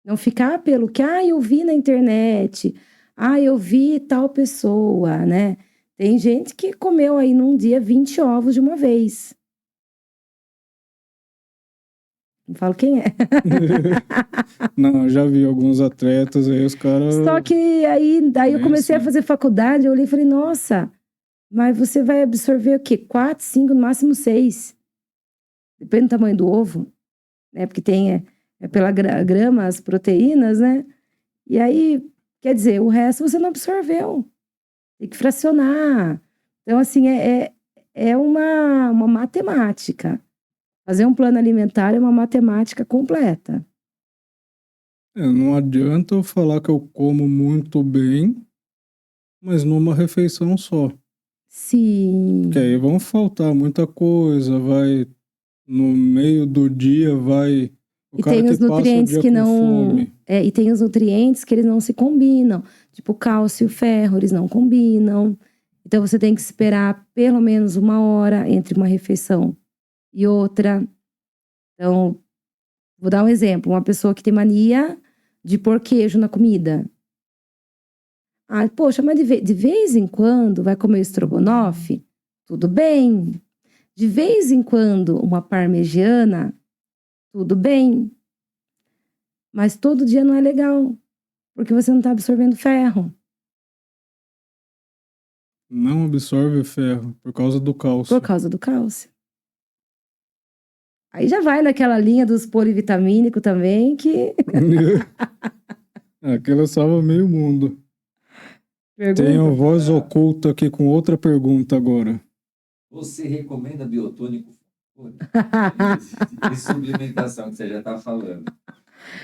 [SPEAKER 2] Não ficar pelo que, eu vi na internet, eu vi tal pessoa, né? Tem gente que comeu aí num dia 20 ovos de uma vez. Não falo quem é.
[SPEAKER 1] Não, já vi alguns atletas aí, os caras...
[SPEAKER 2] Só que aí eu comecei a fazer faculdade, eu olhei e falei, nossa, mas você vai absorver o quê? 4, 5, no máximo 6. Depende do tamanho do ovo, né? Porque tem pela grama as proteínas, né? E aí, quer dizer, o resto você não absorveu. Tem que fracionar. Então, assim, é uma matemática. Fazer um plano alimentar é uma matemática completa.
[SPEAKER 1] Não adianta eu falar que eu como muito bem, mas numa refeição só.
[SPEAKER 2] Sim.
[SPEAKER 1] Porque aí vão faltar muita coisa, vai... No meio do dia vai... O
[SPEAKER 2] E
[SPEAKER 1] cara
[SPEAKER 2] tem
[SPEAKER 1] que
[SPEAKER 2] os
[SPEAKER 1] passa o
[SPEAKER 2] nutrientes
[SPEAKER 1] dia
[SPEAKER 2] que
[SPEAKER 1] com
[SPEAKER 2] não.
[SPEAKER 1] fome.
[SPEAKER 2] E tem os nutrientes que eles não se combinam. Tipo, cálcio e ferro, eles não combinam. Então você tem que esperar pelo menos 1 hora entre uma refeição e outra. Então, vou dar um exemplo. Uma pessoa que tem mania de pôr queijo na comida. Ah, poxa, mas de vez em quando vai comer estrogonofe? Tudo bem. De vez em quando uma parmegiana? Tudo bem. Mas todo dia não é legal, porque você não está absorvendo ferro.
[SPEAKER 1] Não absorve ferro por causa do cálcio.
[SPEAKER 2] Por causa do cálcio. Aí já vai naquela linha dos polivitamínicos também, que...
[SPEAKER 1] Aquela salva meio mundo. Tem a voz oculta aqui com outra pergunta agora.
[SPEAKER 3] Você recomenda biotônico de suplementação, que você já está falando?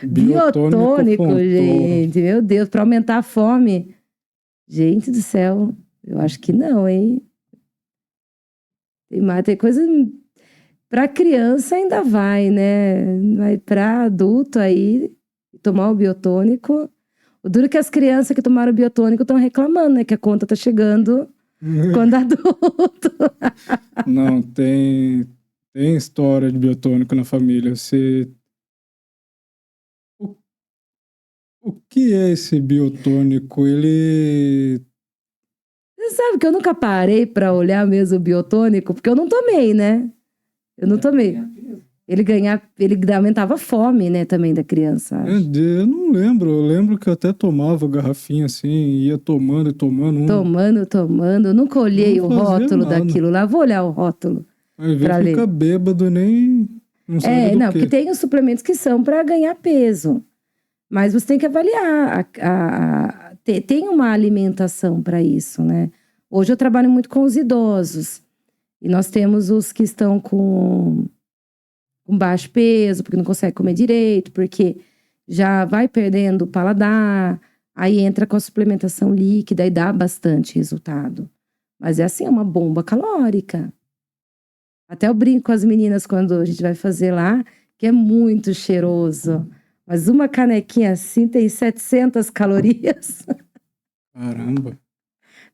[SPEAKER 2] Biotônico,
[SPEAKER 1] Fontoura.
[SPEAKER 2] gente. Meu Deus, para aumentar a fome. Gente do céu, eu acho que não, hein? Tem coisa... Para criança ainda vai, né? Mas para adulto aí, tomar o biotônico... O duro é que as crianças que tomaram biotônico estão reclamando, né? Que a conta tá chegando quando adulto.
[SPEAKER 1] Não, tem história de biotônico na família. O que é esse biotônico? Ele...
[SPEAKER 2] Você sabe que eu nunca parei para olhar mesmo o biotônico, porque eu não tomei, né? Eu não tomei. Ele aumentava a fome, né, também da criança, acho.
[SPEAKER 1] Eu não lembro. Eu lembro que eu até tomava garrafinha assim, ia tomando e tomando.
[SPEAKER 2] Tomando. Eu nunca olhei
[SPEAKER 1] Não
[SPEAKER 2] o
[SPEAKER 1] fazia
[SPEAKER 2] rótulo
[SPEAKER 1] nada.
[SPEAKER 2] daquilo lá. Vou olhar o rótulo.
[SPEAKER 1] Aí
[SPEAKER 2] Pra
[SPEAKER 1] vem
[SPEAKER 2] ler.
[SPEAKER 1] fica bêbado e nem... Não sabe do
[SPEAKER 2] Porque
[SPEAKER 1] quê.
[SPEAKER 2] tem os suplementos que são para ganhar peso. Mas você tem que avaliar. Tem uma alimentação para isso, né? Hoje eu trabalho muito com os idosos. E nós temos os que estão com baixo peso, porque não consegue comer direito, porque já vai perdendo o paladar. Aí entra com a suplementação líquida e dá bastante resultado. Mas é assim, é uma bomba calórica. Até eu brinco com as meninas quando a gente vai fazer lá, que é muito cheiroso. Mas uma canequinha assim tem 700 calorias.
[SPEAKER 1] Caramba.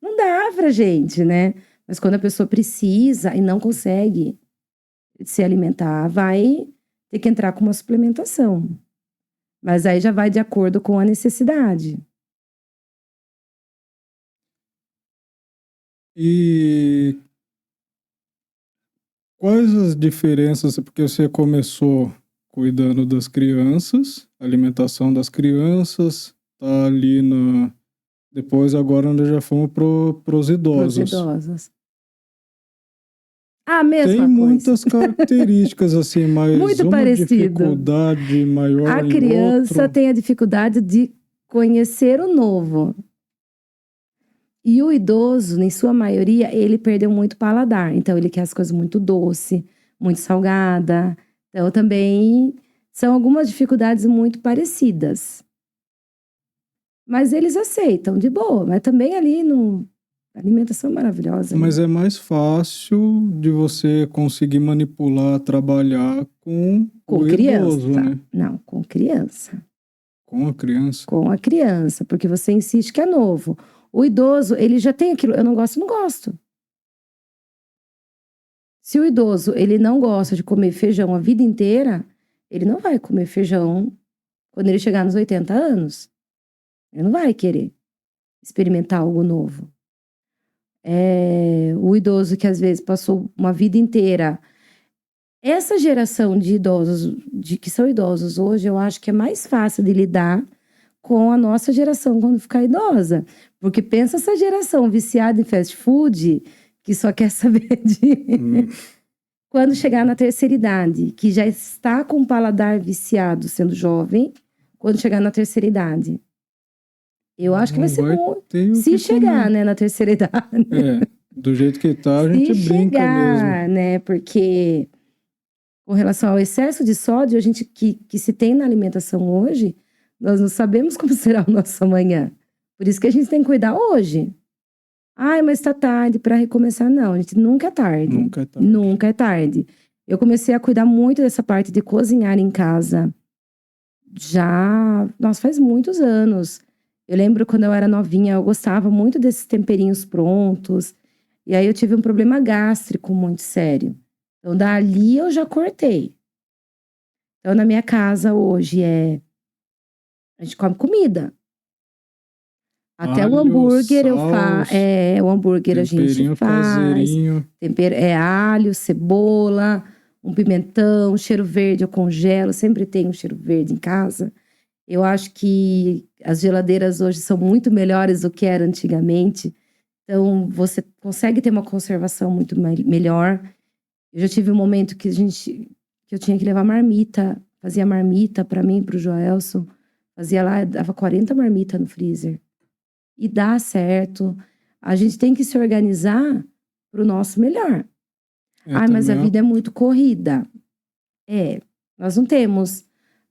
[SPEAKER 2] Não dá pra gente, né? Mas quando a pessoa precisa e não consegue se alimentar, vai ter que entrar com uma suplementação. Mas aí já vai de acordo com a necessidade.
[SPEAKER 1] E quais as diferenças? Porque você começou cuidando das crianças, alimentação das crianças, tá ali na... Depois agora nós já fomos pros idosos.
[SPEAKER 2] Pros idosos. A mesma
[SPEAKER 1] Tem
[SPEAKER 2] coisa.
[SPEAKER 1] muitas características assim, mas
[SPEAKER 2] Muito
[SPEAKER 1] uma
[SPEAKER 2] parecido.
[SPEAKER 1] dificuldade maior
[SPEAKER 2] A
[SPEAKER 1] em
[SPEAKER 2] criança
[SPEAKER 1] outro.
[SPEAKER 2] tem a dificuldade de conhecer o novo. E o idoso, em sua maioria, ele perdeu muito paladar. Então, ele quer as coisas muito doce, muito salgada. Então, também são algumas dificuldades muito parecidas. Mas eles aceitam, de boa. Mas também ali no... A alimentação maravilhosa.
[SPEAKER 1] Mas é mais fácil de você conseguir manipular, trabalhar com o
[SPEAKER 2] criança.
[SPEAKER 1] idoso, né?
[SPEAKER 2] Não, com criança.
[SPEAKER 1] Com a criança.
[SPEAKER 2] Com a criança, porque você insiste que é novo. O idoso, ele já tem aquilo, eu não gosto. Se o idoso, ele não gosta de comer feijão a vida inteira, ele não vai comer feijão quando ele chegar nos 80 anos. Ele não vai querer experimentar algo novo. O idoso que às vezes passou uma vida inteira Essa geração de idosos, que são idosos hoje, eu acho que é mais fácil de lidar com a nossa geração quando ficar idosa. Porque pensa essa geração viciada em fast food, que só quer saber de... Quando chegar na terceira idade, que já está com o paladar viciado sendo jovem, quando chegar na terceira idade. Eu acho que vai ser bom. Se chegar, né, na terceira idade.
[SPEAKER 1] Do jeito que tá, a gente brinca mesmo.
[SPEAKER 2] Né, porque com relação ao excesso de sódio, que se tem na alimentação hoje, nós não sabemos como será o nosso amanhã. Por isso que a gente tem que cuidar hoje. Ai, mas tá tarde para recomeçar. Não, gente, nunca é tarde.
[SPEAKER 1] Nunca é tarde.
[SPEAKER 2] Nunca é tarde. Eu comecei a cuidar muito dessa parte de cozinhar em casa. Nossa, faz muitos anos. Eu lembro quando eu era novinha, eu gostava muito desses temperinhos prontos. E aí eu tive um problema gástrico muito sério. Então, dali eu já cortei. Então, na minha casa hoje a gente come comida. Até
[SPEAKER 1] alho,
[SPEAKER 2] o hambúrguer eu
[SPEAKER 1] sal,
[SPEAKER 2] faço. O hambúrguer a gente faz.
[SPEAKER 1] Caseirinho.
[SPEAKER 2] Alho, cebola, um pimentão, cheiro verde eu congelo. Sempre tenho um cheiro verde em casa. Eu acho que as geladeiras hoje são muito melhores do que era antigamente. Então, você consegue ter uma conservação muito melhor. Eu já tive um momento que eu tinha que levar marmita. Fazia marmita para mim, para o Joelson. Fazia lá, dava 40 marmitas no freezer. E dá certo. A gente tem que se organizar para o nosso melhor. Mas a vida é muito corrida. Nós não temos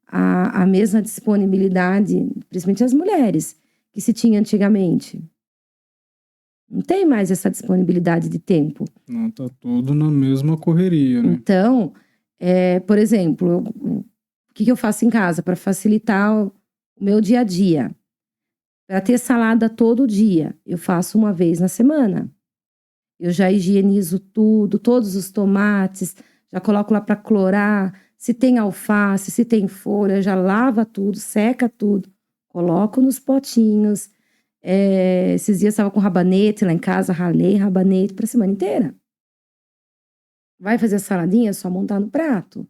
[SPEAKER 2] a mesma disponibilidade, principalmente as mulheres, que se tinha antigamente. Não tem mais essa disponibilidade de tempo.
[SPEAKER 1] Não, tá tudo na mesma correria, né?
[SPEAKER 2] Então, por exemplo, o que eu faço em casa para facilitar o meu dia a dia? Para ter salada todo dia, eu faço uma vez na semana. Eu já higienizo tudo, todos os tomates, já coloco lá para clorar. Se tem alface, se tem folha, já lava tudo, seca tudo. Coloco nos potinhos. Esses dias eu estava com rabanete lá em casa, ralei rabanete para a semana inteira. Vai fazer a saladinha, é só montar no prato.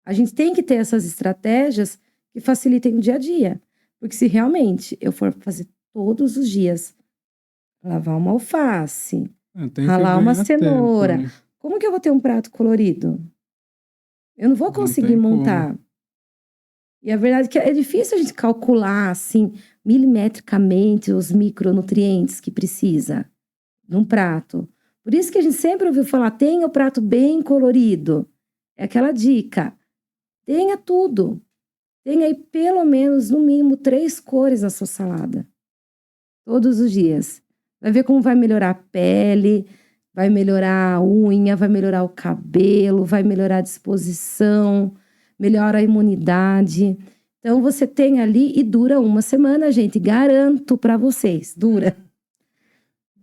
[SPEAKER 2] A gente tem que ter essas estratégias que facilitem o dia a dia. Porque se realmente eu for fazer todos os dias, lavar uma alface, ralar uma cenoura,
[SPEAKER 1] tempo, né?
[SPEAKER 2] Como que eu vou ter um prato colorido? Eu não vou conseguir montar. Como. E a verdade é que é difícil a gente calcular, assim, milimetricamente os micronutrientes que precisa num prato. Por isso que a gente sempre ouviu falar, tenha o prato bem colorido. É aquela dica. Tenha tudo. Tenha aí pelo menos, no mínimo, 3 cores na sua salada. Todos os dias. Vai ver como vai melhorar a pele, vai melhorar a unha, vai melhorar o cabelo, vai melhorar a disposição, melhora a imunidade. Então, você tem ali e dura uma semana, gente. Garanto para vocês, dura.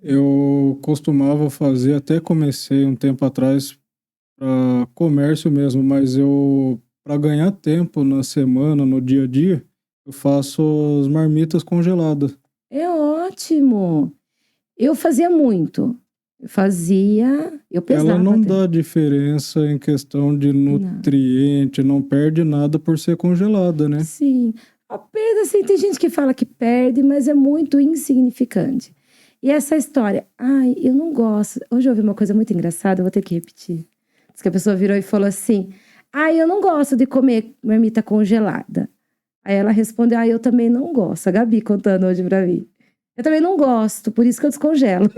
[SPEAKER 1] Eu costumava fazer, até comecei um tempo atrás, para comércio mesmo, mas para ganhar tempo na semana, no dia a dia, eu faço as marmitas congeladas.
[SPEAKER 2] É ótimo! Eu fazia muito. Eu pesava.
[SPEAKER 1] Ela não dá diferença em questão de nutriente, não perde nada por ser congelada, né?
[SPEAKER 2] Sim. A perda, assim, tem gente que fala que perde, mas é muito insignificante. E essa história, eu não gosto. Hoje eu ouvi uma coisa muito engraçada, eu vou ter que repetir. Diz que a pessoa virou e falou assim, eu não gosto de comer marmita congelada. Aí ela respondeu, eu também não gosto. A Gabi contando hoje pra mim. Eu também não gosto, por isso que eu descongelo.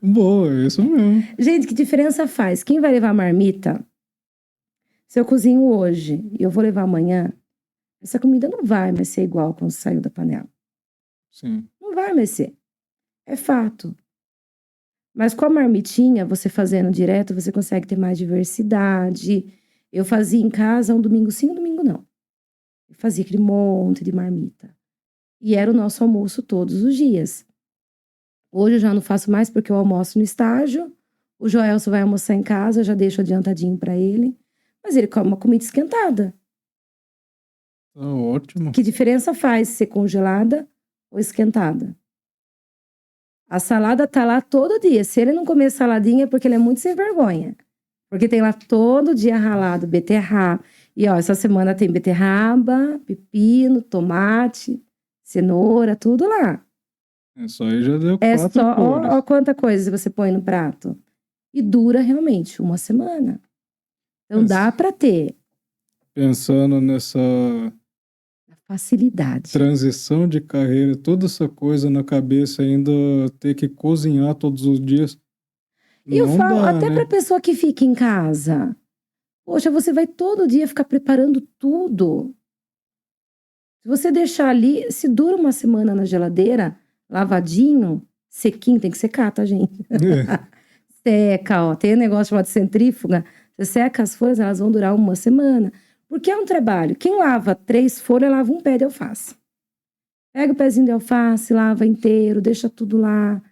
[SPEAKER 1] Boa, é isso mesmo.
[SPEAKER 2] Gente, que diferença faz? Quem vai levar marmita? Se eu cozinho hoje e eu vou levar amanhã, essa comida não vai mais ser igual quando saiu da panela.
[SPEAKER 1] Sim.
[SPEAKER 2] Não vai mais ser. É fato. Mas com a marmitinha, você fazendo direto, você consegue ter mais diversidade. Eu fazia em casa um domingo sim, um domingo não. Eu fazia aquele monte de marmita. E era o nosso almoço todos os dias. Hoje eu já não faço mais porque eu almoço no estágio. O Joelson vai almoçar em casa, eu já deixo adiantadinho para ele. Mas ele come uma comida esquentada.
[SPEAKER 1] Tá ótimo.
[SPEAKER 2] Que diferença faz ser congelada ou esquentada? A salada tá lá todo dia. Se ele não comer saladinha é porque ele é muito sem vergonha. Porque tem lá todo dia ralado beterraba. E ó, essa semana tem beterraba, pepino, tomate, cenoura, tudo lá.
[SPEAKER 1] Só aí já deu
[SPEAKER 2] É
[SPEAKER 1] 4
[SPEAKER 2] só,
[SPEAKER 1] cores.
[SPEAKER 2] ó quanta coisa você põe no prato. E dura realmente uma semana. Então dá pra ter
[SPEAKER 1] Pensando nessa
[SPEAKER 2] facilidade.
[SPEAKER 1] transição de carreira, toda essa coisa na cabeça, ainda ter que cozinhar todos os dias,
[SPEAKER 2] E eu
[SPEAKER 1] não
[SPEAKER 2] falo
[SPEAKER 1] dá,
[SPEAKER 2] até
[SPEAKER 1] né?
[SPEAKER 2] pra pessoa que fica em casa. Poxa, você vai todo dia ficar preparando tudo. Se você deixar ali, se dura uma semana na geladeira, lavadinho, sequinho, tem que secar, tá, gente? Seca, ó. Tem um negócio chamado centrífuga. Você seca as folhas, elas vão durar uma semana. Porque é um trabalho. Quem lava 3 folhas, lava um pé de alface. Pega o pezinho de alface, lava inteiro, deixa tudo lá.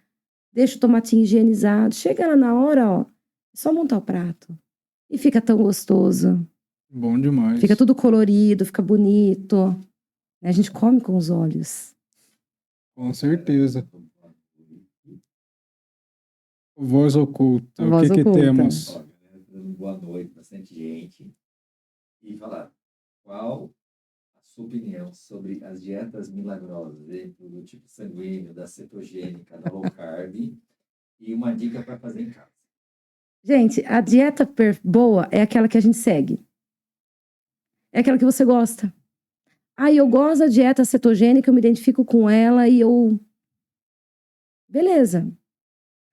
[SPEAKER 2] Deixa o tomatinho higienizado. Chega lá na hora, ó. É só montar o prato. E fica tão gostoso.
[SPEAKER 1] Bom demais.
[SPEAKER 2] Fica tudo colorido, fica bonito. A gente come com os olhos.
[SPEAKER 1] Com certeza. Voz oculta.
[SPEAKER 2] Voz
[SPEAKER 1] o que
[SPEAKER 2] oculta.
[SPEAKER 1] temos?
[SPEAKER 3] Ó, galera, dando boa noite, bastante gente. E falar, qual a sua opinião sobre as dietas milagrosas, dentro do tipo sanguíneo, da cetogênica, da low carb, e uma dica para fazer em casa?
[SPEAKER 2] Gente, a dieta boa é aquela que a gente segue. É aquela que você gosta. Ah, eu gosto da dieta cetogênica, eu me identifico com ela e eu... Beleza.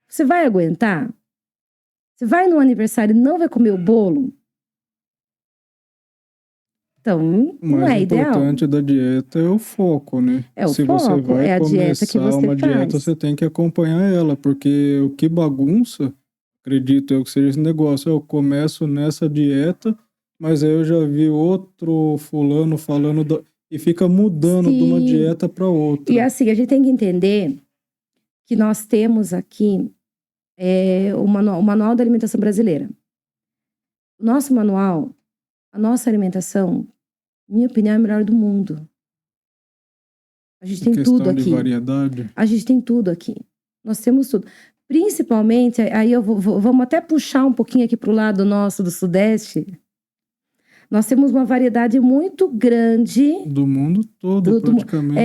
[SPEAKER 2] Você vai aguentar? Você vai no aniversário e não vai comer o bolo? Então,
[SPEAKER 1] O
[SPEAKER 2] não
[SPEAKER 1] mais
[SPEAKER 2] é ideal.
[SPEAKER 1] importante da dieta é o foco, né?
[SPEAKER 2] É o
[SPEAKER 1] Se você
[SPEAKER 2] foco,
[SPEAKER 1] vai
[SPEAKER 2] é a dieta que
[SPEAKER 1] começar
[SPEAKER 2] você
[SPEAKER 1] uma dieta,
[SPEAKER 2] faz.
[SPEAKER 1] você tem que acompanhar ela, porque o que bagunça, acredito eu que seja esse negócio, eu começo nessa dieta, mas aí eu já vi outro fulano falando e fica mudando de uma
[SPEAKER 2] Sim.
[SPEAKER 1] dieta para outra.
[SPEAKER 2] E assim, a gente tem que entender que nós temos aqui o manual da alimentação brasileira. O nosso manual, a nossa alimentação, minha opinião, é a melhor do mundo. A gente tem
[SPEAKER 1] Questão
[SPEAKER 2] tudo
[SPEAKER 1] de
[SPEAKER 2] aqui.
[SPEAKER 1] variedade.
[SPEAKER 2] A gente tem tudo aqui. Nós temos tudo. Principalmente, aí vamos até puxar um pouquinho aqui para o lado nosso do Sudeste. Nós temos uma variedade muito grande.
[SPEAKER 1] Do mundo todo, praticamente.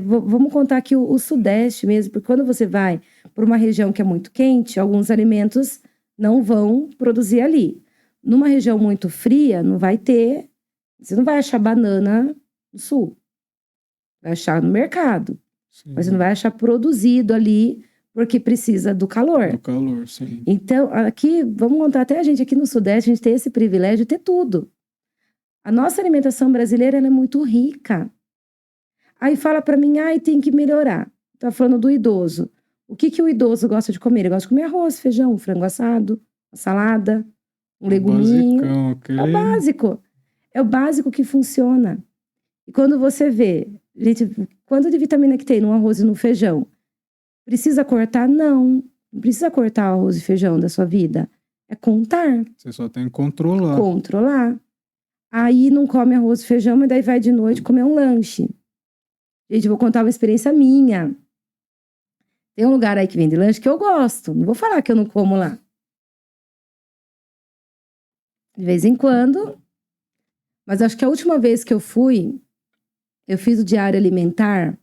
[SPEAKER 2] Vamos contar aqui o Sudeste mesmo, porque quando você vai para uma região que é muito quente, alguns alimentos não vão produzir ali. Numa região muito fria, não vai ter. Você não vai achar banana no sul. Vai achar no mercado.
[SPEAKER 1] Sim.
[SPEAKER 2] Mas você não vai achar produzido ali, porque precisa do calor.
[SPEAKER 1] Do calor, sim.
[SPEAKER 2] Então, aqui, vamos contar até a gente aqui no Sudeste, a gente tem esse privilégio de ter tudo. A nossa alimentação brasileira, ela é muito rica. Aí fala pra mim, tem que melhorar. Tá falando do idoso. O que o idoso gosta de comer? Ele gosta de comer arroz, feijão, frango assado, uma salada, um leguminho.
[SPEAKER 1] Basicão, okay.
[SPEAKER 2] É o básico. É o básico que funciona. E quando você vê, gente, quanto de vitamina que tem no arroz e no feijão? Precisa cortar? Não. Não precisa cortar o arroz e feijão da sua vida. É contar.
[SPEAKER 1] Você só tem que controlar.
[SPEAKER 2] Controlar. Aí não come arroz e feijão, mas daí vai de noite comer um lanche. Gente, eu vou contar uma experiência minha. Tem um lugar aí que vende lanche que eu gosto. Não vou falar que eu não como lá. De vez em quando. Mas acho que a última vez que eu fui, eu fiz o diário alimentar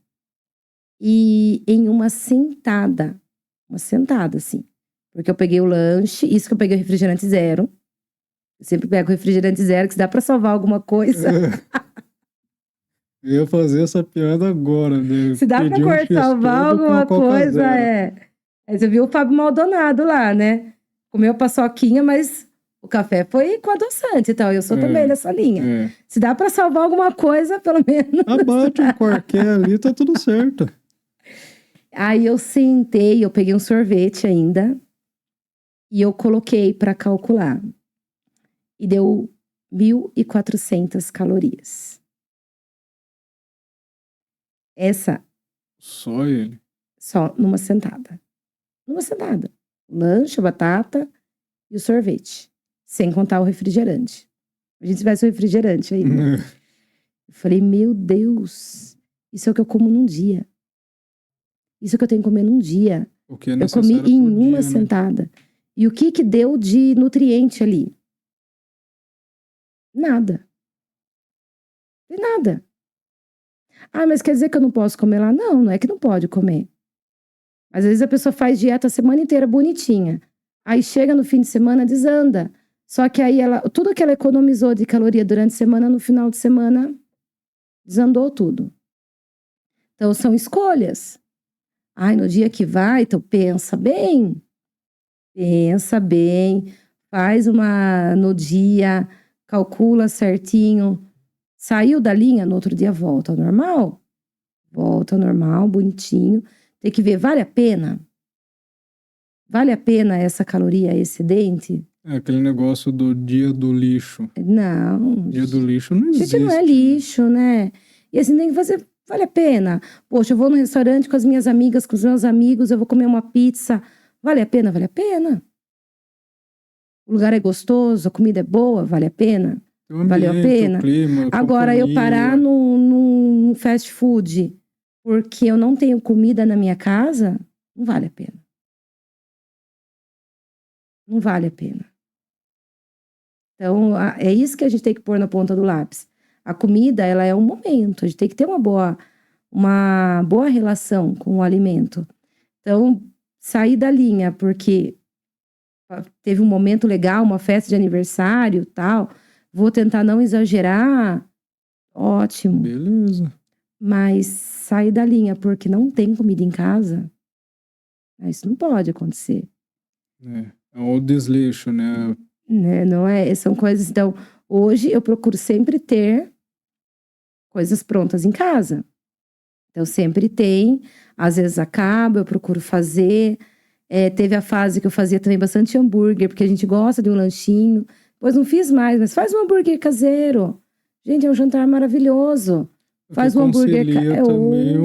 [SPEAKER 2] e em uma sentada. Uma sentada, assim. Porque eu peguei o lanche, isso que eu peguei o refrigerante zero. Eu sempre pego o refrigerante zero, que se dá pra salvar alguma coisa.
[SPEAKER 1] Eu ia fazer essa piada agora, né?
[SPEAKER 2] Se dá pra salvar alguma coisa, Aí você viu o Fábio Maldonado lá, né? Comeu paçoquinha, mas o café foi com adoçante e tal. Eu sou também dessa linha. Se dá pra salvar alguma coisa, pelo menos.
[SPEAKER 1] Abate um qualquer ali, tá tudo certo.
[SPEAKER 2] Aí eu sentei, eu peguei um sorvete ainda. E eu coloquei pra calcular. E deu 1.400 calorias. Essa.
[SPEAKER 1] Só ele.
[SPEAKER 2] Só numa sentada. Numa sentada. Lanche, batata e o sorvete. Sem contar o refrigerante. A gente tivesse o refrigerante aí. Eu falei, meu Deus. Isso é o que eu como num dia. Isso é o que eu tenho que comer num dia.
[SPEAKER 1] O que é
[SPEAKER 2] eu comi em uma
[SPEAKER 1] dia,
[SPEAKER 2] sentada.
[SPEAKER 1] Né?
[SPEAKER 2] E o que deu de nutriente ali? Nada. De nada. Ah, mas quer dizer que eu não posso comer lá? Não, não é que não pode comer. Às vezes a pessoa faz dieta a semana inteira bonitinha. Aí chega no fim de semana, desanda. Só que aí tudo que ela economizou de caloria durante a semana, no final de semana, desandou tudo. Então são escolhas. Ai, no dia que vai, então pensa bem. Pensa bem. Faz no dia, calcula certinho. Saiu da linha, no outro dia volta ao normal. Volta ao normal, bonitinho. Tem que ver, vale a pena? Vale a pena essa caloria excedente?
[SPEAKER 1] É aquele negócio do dia do lixo.
[SPEAKER 2] Não.
[SPEAKER 1] Dia do lixo não existe.
[SPEAKER 2] Gente, não é lixo, né? E assim, tem que fazer, vale a pena. Poxa, eu vou no restaurante com as minhas amigas, com os meus amigos, eu vou comer uma pizza. Vale a pena? Vale a pena. O lugar é gostoso, a comida é boa, vale a pena?
[SPEAKER 1] O ambiente,
[SPEAKER 2] Valeu a pena?
[SPEAKER 1] o clima, a
[SPEAKER 2] Agora, eu
[SPEAKER 1] companhia.
[SPEAKER 2] parar num fast food porque eu não tenho comida na minha casa, não vale a pena. Não vale a pena. Então, é isso que a gente tem que pôr na ponta do lápis. A comida, ela é um momento. A gente tem que ter uma boa relação com o alimento. Então, sair da linha porque teve um momento legal, uma festa de aniversário, tal. Vou tentar não exagerar. Ótimo.
[SPEAKER 1] Beleza.
[SPEAKER 2] Mas sair da linha porque não tem comida em casa, isso não pode acontecer.
[SPEAKER 1] É o desleixo, né?
[SPEAKER 2] Não é? São coisas. Então, hoje eu procuro sempre ter coisas prontas em casa. Então, sempre tem. Às vezes acaba, eu procuro fazer. Teve a fase que eu fazia também bastante hambúrguer, porque a gente gosta de um lanchinho. Depois não fiz mais, mas faz um hambúrguer caseiro. Gente, é um jantar maravilhoso. Faz um hambúrguer
[SPEAKER 1] também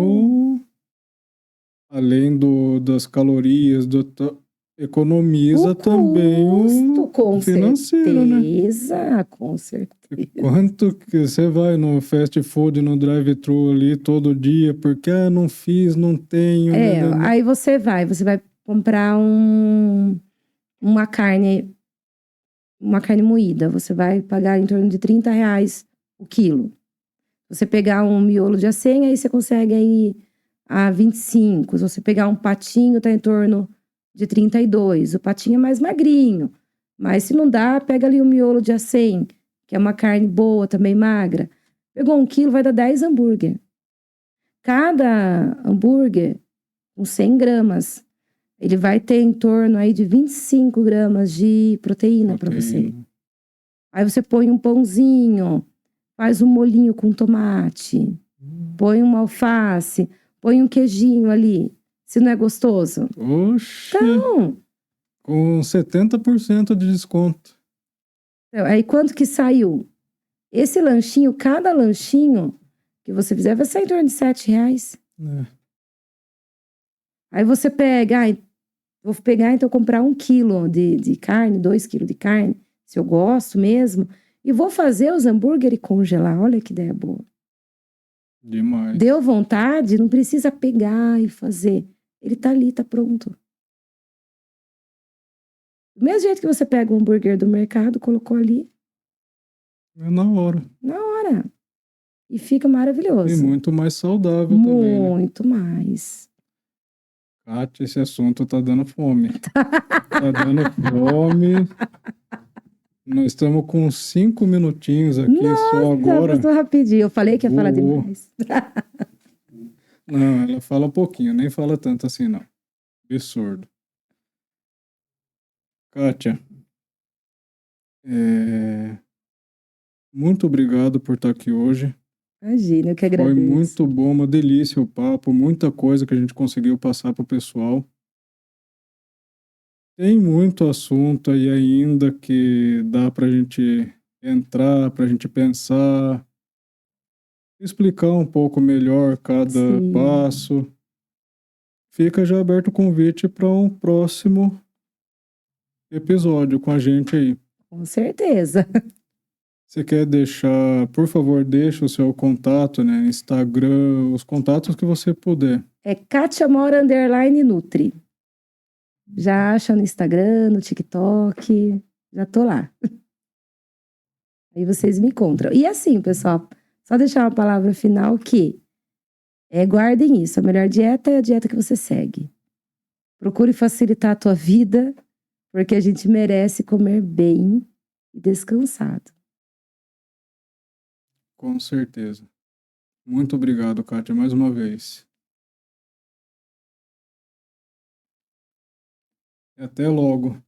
[SPEAKER 1] além das calorias, economiza também o financeiro,
[SPEAKER 2] né? Com certeza.
[SPEAKER 1] Quanto que você vai no fast food, no drive-thru ali todo dia, porque não fiz, não tenho.
[SPEAKER 2] Aí você vai comprar uma carne moída, você vai pagar em torno de R$30 o quilo. Você pegar um miolo de acém, aí você consegue aí a 25. Se você pegar um patinho, tá em torno de 32. O patinho é mais magrinho. Mas se não dá, pega ali o miolo de acém, que é uma carne boa, também magra. Pegou 1 quilo, vai dar 10 hambúrguer. Cada hambúrguer, com 100 gramas, ele vai ter em torno aí de 25 gramas de proteína para você. Aí você põe um pãozinho, faz um molhinho com tomate, põe uma alface, põe um queijinho ali. Se não é gostoso?
[SPEAKER 1] Oxe!
[SPEAKER 2] Então,
[SPEAKER 1] com 70% de desconto.
[SPEAKER 2] Aí quanto que saiu? Esse lanchinho, cada lanchinho que você fizer vai sair em torno de R$7. Aí você pega, vou pegar então comprar 1 quilo de carne, 2 quilos de carne, se eu gosto mesmo, e vou fazer os hambúrguer e congelar. Olha que ideia boa.
[SPEAKER 1] Demais.
[SPEAKER 2] Deu vontade, não precisa pegar e fazer. Ele tá ali, tá pronto. Do mesmo jeito que você pega um hambúrguer do mercado, colocou ali.
[SPEAKER 1] É na hora.
[SPEAKER 2] Na hora. E fica maravilhoso.
[SPEAKER 1] E muito mais saudável também.
[SPEAKER 2] Muito mais.
[SPEAKER 1] Kátia, esse assunto tá dando fome. Tá dando fome. Nós estamos com 5 minutinhos aqui. Só agora.
[SPEAKER 2] Passou rapidinho. Eu falei que ia falar demais.
[SPEAKER 1] Não, ela fala um pouquinho, nem fala tanto assim, não. Absurdo. Kátia, muito obrigado por estar aqui hoje.
[SPEAKER 2] Imagina, eu que agradeço.
[SPEAKER 1] Foi muito bom, uma delícia o papo, muita coisa que a gente conseguiu passar para o pessoal. Tem muito assunto aí ainda que dá para a gente entrar, para a gente pensar, explicar um pouco melhor cada passo. Fica já aberto o convite para um próximo episódio com a gente aí.
[SPEAKER 2] Com certeza.
[SPEAKER 1] Você quer deixar, por favor, deixa o seu contato, né? Instagram, os contatos que você puder.
[SPEAKER 2] É Kátia Mora _Nutri. Já acha no Instagram, no TikTok, já tô lá. Aí vocês me encontram. E assim, pessoal, só deixar uma palavra final que guardem isso. A melhor dieta é a dieta que você segue. Procure facilitar a tua vida, porque a gente merece comer bem e descansado.
[SPEAKER 1] Com certeza. Muito obrigado, Kátia, mais uma vez. E até logo.